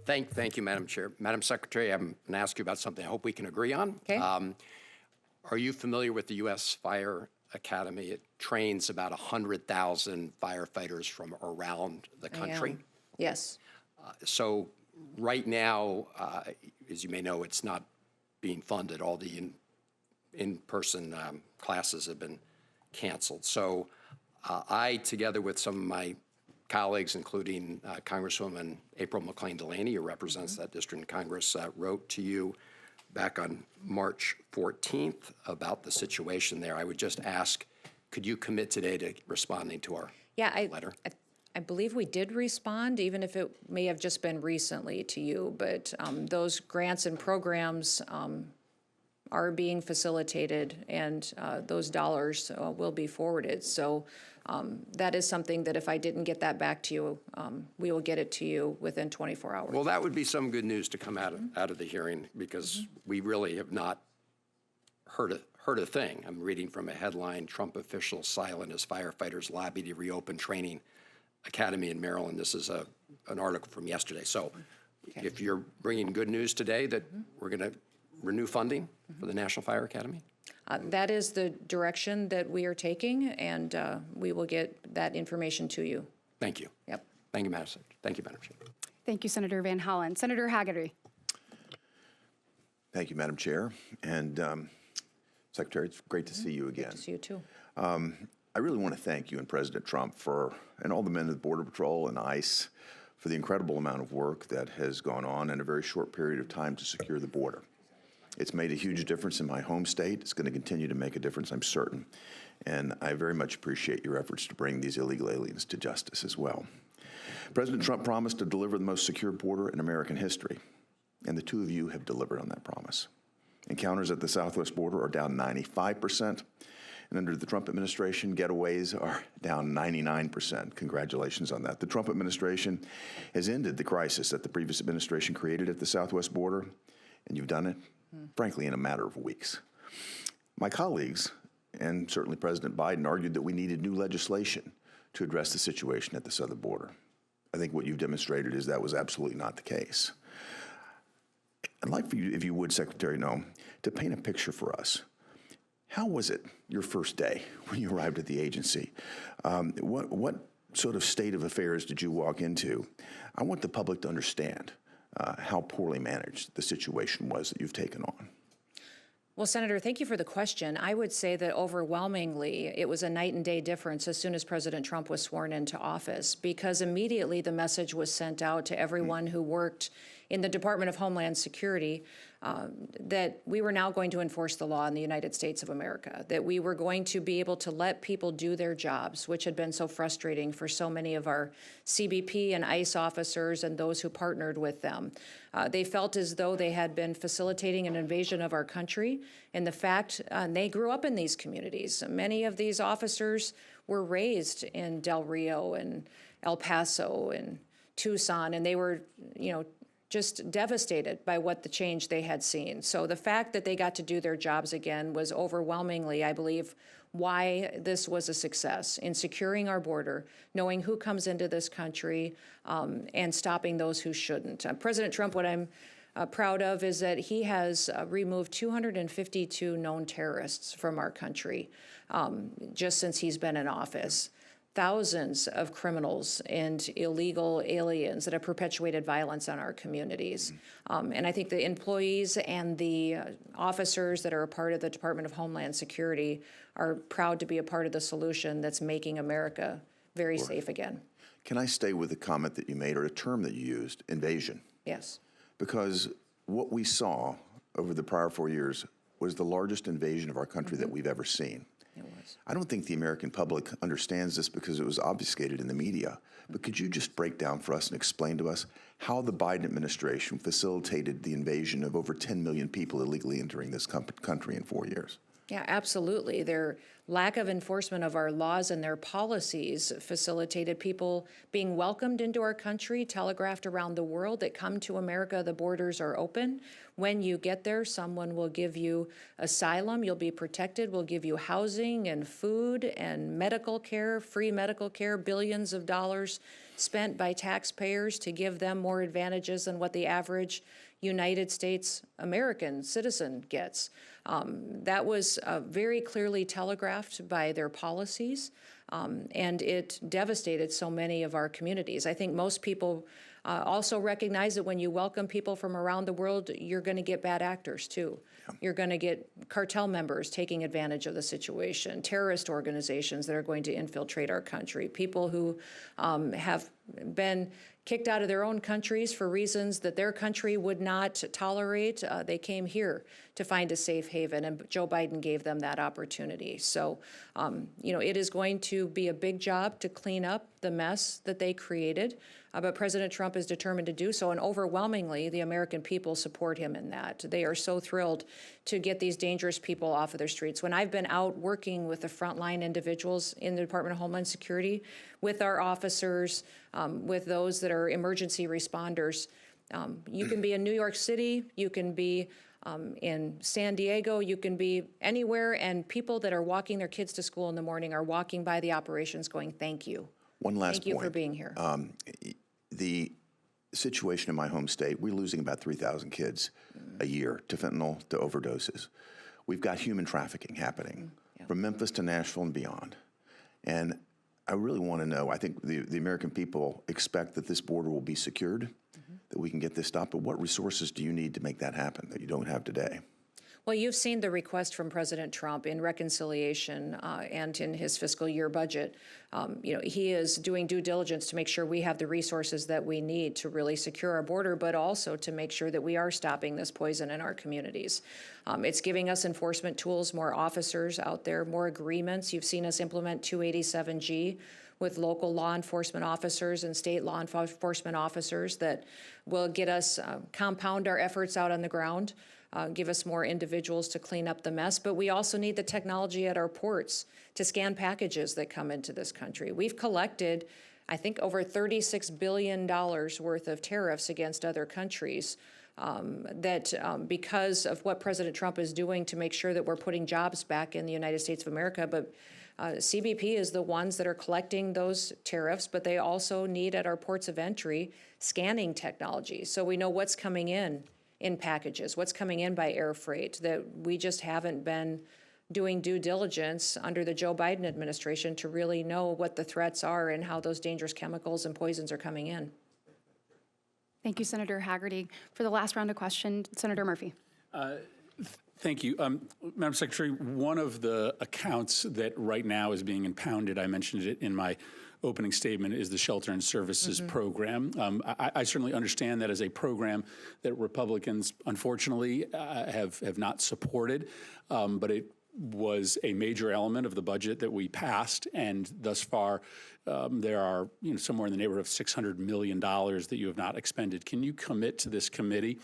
Thank you, Madam Chair. Madam Secretary, I'm going to ask you about something I hope we can agree on. Okay. Are you familiar with the U.S. Fire Academy? It trains about 100,000 firefighters from around the country. Yes. So right now, as you may know, it's not being funded. All the in-person classes have been canceled. So I, together with some of my colleagues, including Congresswoman April McLean Delaney, who represents that district in Congress, wrote to you back on March 14th about the situation there. I would just ask, could you commit today to responding to our letter? I believe we did respond, even if it may have just been recently to you, but those grants and programs are being facilitated, and those dollars will be forwarded. So that is something that if I didn't get that back to you, we will get it to you within 24 hours. Well, that would be some good news to come out of the hearing, because we really have not heard a thing. I'm reading from a headline, Trump officials silent as firefighters lobby to reopen training academy in Maryland. This is an article from yesterday. So if you're bringing good news today that we're going to renew funding for the National Fire Academy? That is the direction that we are taking, and we will get that information to you. Thank you. Yep. Thank you, Madam Secretary. Thank you, Madam Chair. Thank you, Senator Van Hollen. Senator Haggerty. Thank you, Madam Chair. And Secretary, it's great to see you again. Good to see you, too. I really want to thank you and President Trump and all the men of the Border Patrol and ICE for the incredible amount of work that has gone on in a very short period of time to secure the border. It's made a huge difference in my home state. It's going to continue to make a difference, I'm certain. And I very much appreciate your efforts to bring these illegal aliens to justice as well. President Trump promised to deliver the most secure border in American history, and the two of you have delivered on that promise. Encounters at the southwest border are down 95%, and under the Trump administration, getaways are down 99%. Congratulations on that. The Trump administration has ended the crisis that the previous administration created at the southwest border, and you've done it, frankly, in a matter of weeks. My colleagues, and certainly President Biden, argued that we needed new legislation to address the situation at the southern border. I think what you've demonstrated is that was absolutely not the case. I'd like for you, if you would, Secretary Noem, to paint a picture for us. How was it your first day when you arrived at the agency? What sort of state of affairs did you walk into? I want the public to understand how poorly managed the situation was that you've taken on. Well, Senator, thank you for the question. I would say that overwhelmingly it was a night and day difference as soon as President Trump was sworn into office, because immediately the message was sent out to everyone who worked in the Department of Homeland Security that we were now going to enforce the law in the United States of America, that we were going to be able to let people do their jobs, which had been so frustrating for so many of our CBP and ICE officers and those who partnered with them. They felt as though they had been facilitating an invasion of our country, and the fact they grew up in these communities. Many of these officers were raised in Del Rio and El Paso and Tucson, and they were, just devastated by what the change they had seen. So the fact that they got to do their jobs again was overwhelmingly, I believe, why this was a success in securing our border, knowing who comes into this country, and stopping those who shouldn't. President Trump, what I'm proud of is that he has removed 252 known terrorists from our country just since he's been in office. Thousands of criminals and illegal aliens that have perpetuated violence on our communities. And I think the employees and the officers that are a part of the Department of Homeland Security are proud to be a part of the solution that's making America very safe again. Can I stay with the comment that you made, or a term that you used, invasion? Yes. Because what we saw over the prior 4 years was the largest invasion of our country that we've ever seen. It was. I don't think the American public understands this because it was obfuscated in the media. But could you just break down for us and explain to us how the Biden administration facilitated the invasion of over 10 million people illegally entering this country in 4 years? Yeah, absolutely. Their lack of enforcement of our laws and their policies facilitated people being welcomed into our country, telegraphed around the world that come to America, the borders are open. When you get there, someone will give you asylum, you'll be protected, will give you housing and food and medical care, free medical care, billions of dollars spent by taxpayers to give them more advantages than what the average United States American citizen gets. That was very clearly telegraphed by their policies, and it devastated so many of our communities. I think most people also recognize that when you welcome people from around the world, you're going to get bad actors too. You're going to get cartel members taking advantage of the situation, terrorist organizations that are going to infiltrate our country, people who have been kicked out of their own countries for reasons that their country would not tolerate. They came here to find a safe haven, and Joe Biden gave them that opportunity. So, it is going to be a big job to clean up the mess that they created, but President Trump is determined to do so, and overwhelmingly, the American people support him in that. They are so thrilled to get these dangerous people off of their streets. When I've been out working with the frontline individuals in the Department of Homeland Security, with our officers, with those that are emergency responders, you can be in New York City, you can be In San Diego, you can be anywhere, and people that are walking their kids to school in the morning are walking by the operations going, thank you. One last Thank you point. for being here. The situation in my home state, we're losing about 3,000 kids a year to fentanyl, to overdoses. We've got human trafficking happening from Memphis to Nashville and beyond. And I really want to know, I think the American people expect that this border will be secured, that we can get this stopped, but what resources do you need to make that happen that you don't have today? Well, you've seen the request from President Trump in reconciliation and in his fiscal year budget. He is doing due diligence to make sure we have the resources that we need to really secure our border, but also to make sure that we are stopping this poison in our communities. It's giving us enforcement tools, more officers out there, more agreements. You've seen us implement 287G with local law enforcement officers and state law enforcement officers that will get us, compound our efforts out on the ground. Give us more individuals to clean up the mess. But we also need the technology at our ports to scan packages that come into this country. We've collected, I think, over $36 billion worth of tariffs against other countries because of what President Trump is doing to make sure that we're putting jobs back in the United States of America. But CBP is the ones that are collecting those tariffs, but they also need at our ports of entry scanning technology. So we know what's coming in packages, what's coming in by air freight, that we just haven't been doing due diligence under the Joe Biden administration to really know what the threats are and how those dangerous chemicals and poisons are coming in. Thank you, Senator Hagerty. For the last round of questions, Senator Murphy. Thank you. Madam Secretary, one of the accounts that right now is being impounded, I mentioned it in my opening statement, is the Shelter and Services Program. I certainly understand that as a program that Republicans, unfortunately, have not supported, but it was a major element of the budget that we passed, and thus far there are somewhere in the neighborhood of $600 million that you have not expended. Can you commit to this committee,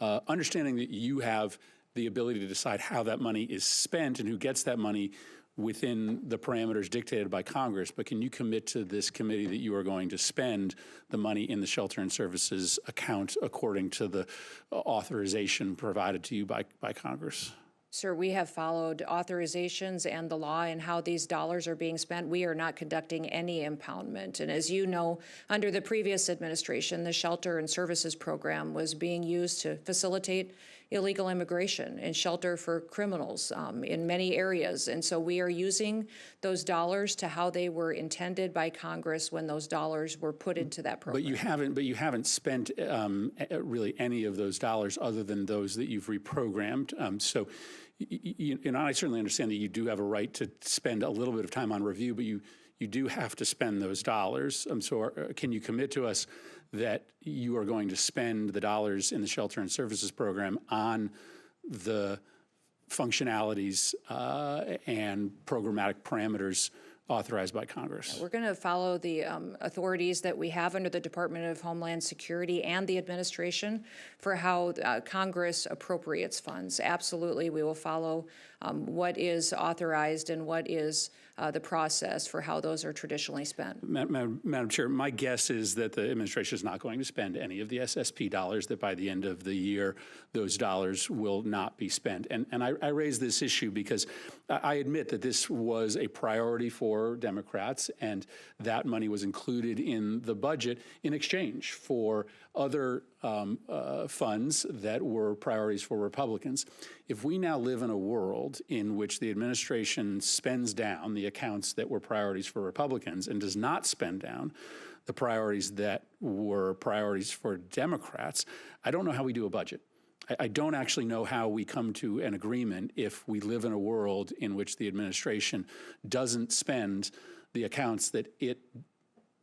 understanding that you have the ability to decide how that money is spent and who gets that money within the parameters dictated by Congress, but can you commit to this committee that you are going to spend the money in the Shelter and Services account according to the authorization provided to you by Congress? Sir, we have followed authorizations and the law and how these dollars are being spent. We are not conducting any impoundment. And as you know, under the previous administration, the Shelter and Services Program was being used to facilitate illegal immigration and shelter for criminals in many areas. And so we are using those dollars to how they were intended by Congress when those dollars were put into that program. But you haven't spent really any of those dollars other than those that you've reprogrammed. So I certainly understand that you do have a right to spend a little bit of time on review, but you do have to spend those dollars. So can you commit to us that you are going to spend the dollars in the Shelter and Services Program on the functionalities and programmatic parameters authorized by Congress? We're going to follow the authorities that we have under the Department of Homeland Security and the administration for how Congress appropriates funds. Absolutely, we will follow what is authorized and what is the process for how those are traditionally spent. Madam Chair, my guess is that the administration is not going to spend any of the SSP dollars, that by the end of the year, those dollars will not be spent. And I raise this issue because I admit that this was a priority for Democrats, and that money was included in the budget in exchange for other funds that were priorities for Republicans. If we now live in a world in which the administration spends down the accounts that were priorities for Republicans and does not spend down the priorities that were priorities for Democrats, I don't know how we do a budget. I don't actually know how we come to an agreement if we live in a world in which the administration doesn't spend the accounts that it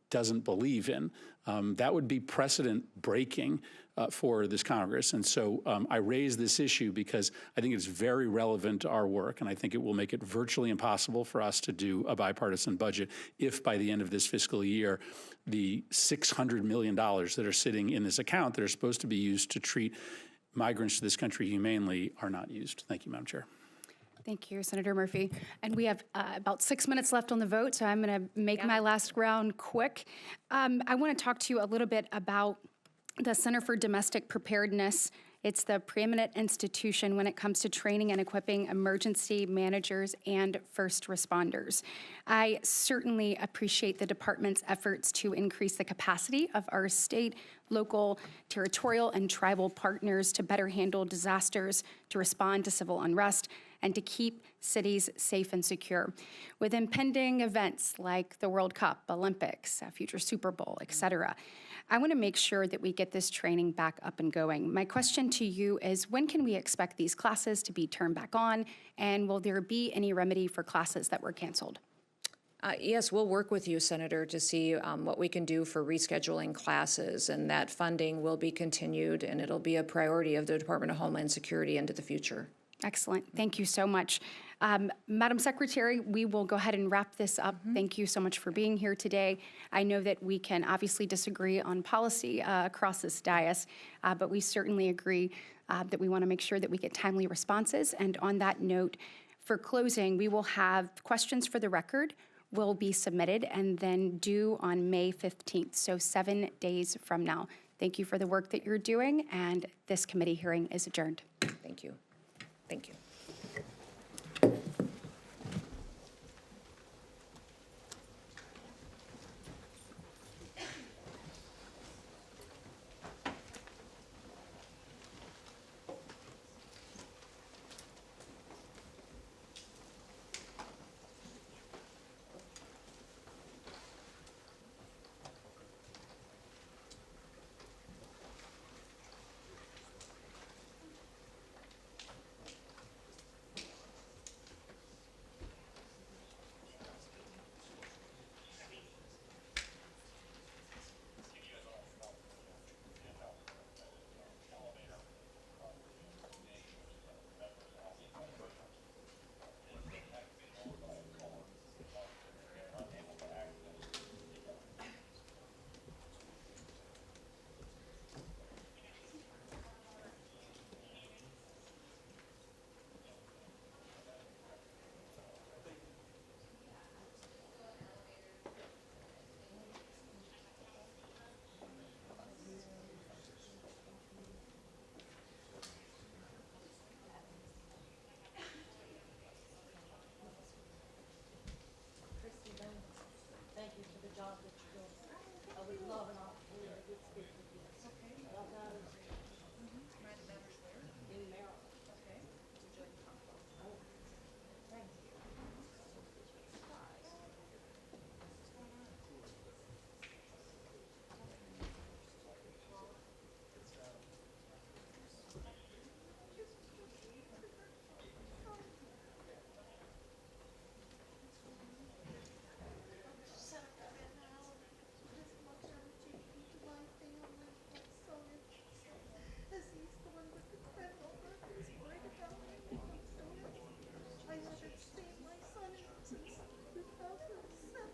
doesn't believe in. That would be precedent breaking for this Congress. And so I raise this issue because I think it's very relevant to our work, and I think it will make it virtually impossible for us to do a bipartisan budget if by the end of this fiscal year, the $600 million that are sitting in this account that are supposed to be used to treat migrants to this country humanely are not used. Thank you, Madam Chair. Thank you, Senator Murphy. And we have about 6 minutes left on the vote, so I'm going to make my last round quick. I want to talk to you a little bit about the Center for Domestic Preparedness It's the preeminent institution when it comes to training and equipping emergency managers and first responders. I certainly appreciate the department's efforts to increase the capacity of our state, local, territorial, and tribal partners to better handle disasters, to respond to civil unrest, and to keep cities safe and secure. With impending events like the World Cup, Olympics, a future Super Bowl, et cetera, I want to make sure that we get this training back up and going. My question to you is, when can we expect these classes to be turned back on, and will there be any remedy for classes that were canceled? Yes, we'll work with you, Senator, to see what we can do for rescheduling classes, and that funding will be continued, and it'll be a priority of the Department of Homeland Security into the future. Excellent. Thank you so much. Madam Secretary, we will go ahead and wrap this up. Thank you so much for being here today. I know that we can obviously disagree on policy across this dais, but we certainly agree that we want to make sure that we get timely responses. And on that note, for closing, we will have questions for the record will be submitted and then due on May 15th, so 7 days from now. Thank you for the work that you're doing, and this committee hearing is adjourned. Thank you. Thank you. Kristi Noem, thank you for the job that you do. I would love an opportunity to speak with you. Okay. I've got it. In Maryland. Okay. Would you like to come from? Oh, thank you. I haven't seen my son since 2017.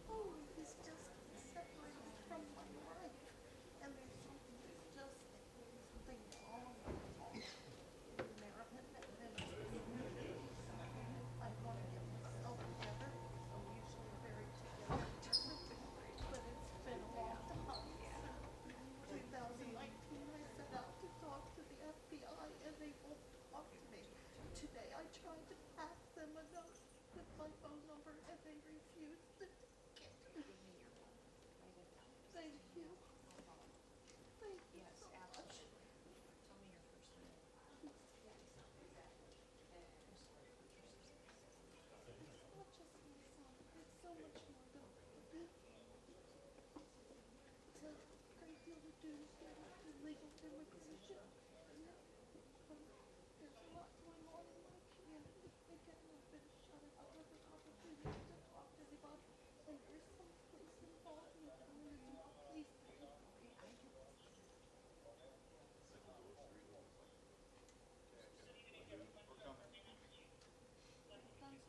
Oh, he's just separated from my life. And there's something that's just something wrong in Maryland and then I want to get myself together. I'm usually very together, but it's been a long time. 2019, I set out to talk to the FBI and they won't talk to me. Today I tried to pass them a note with my phone number and they refused to take it. Thank you. Thank you so much. Tell me your first name. It's not just my son, it's so much more than it's a great deal to do with legal immigration.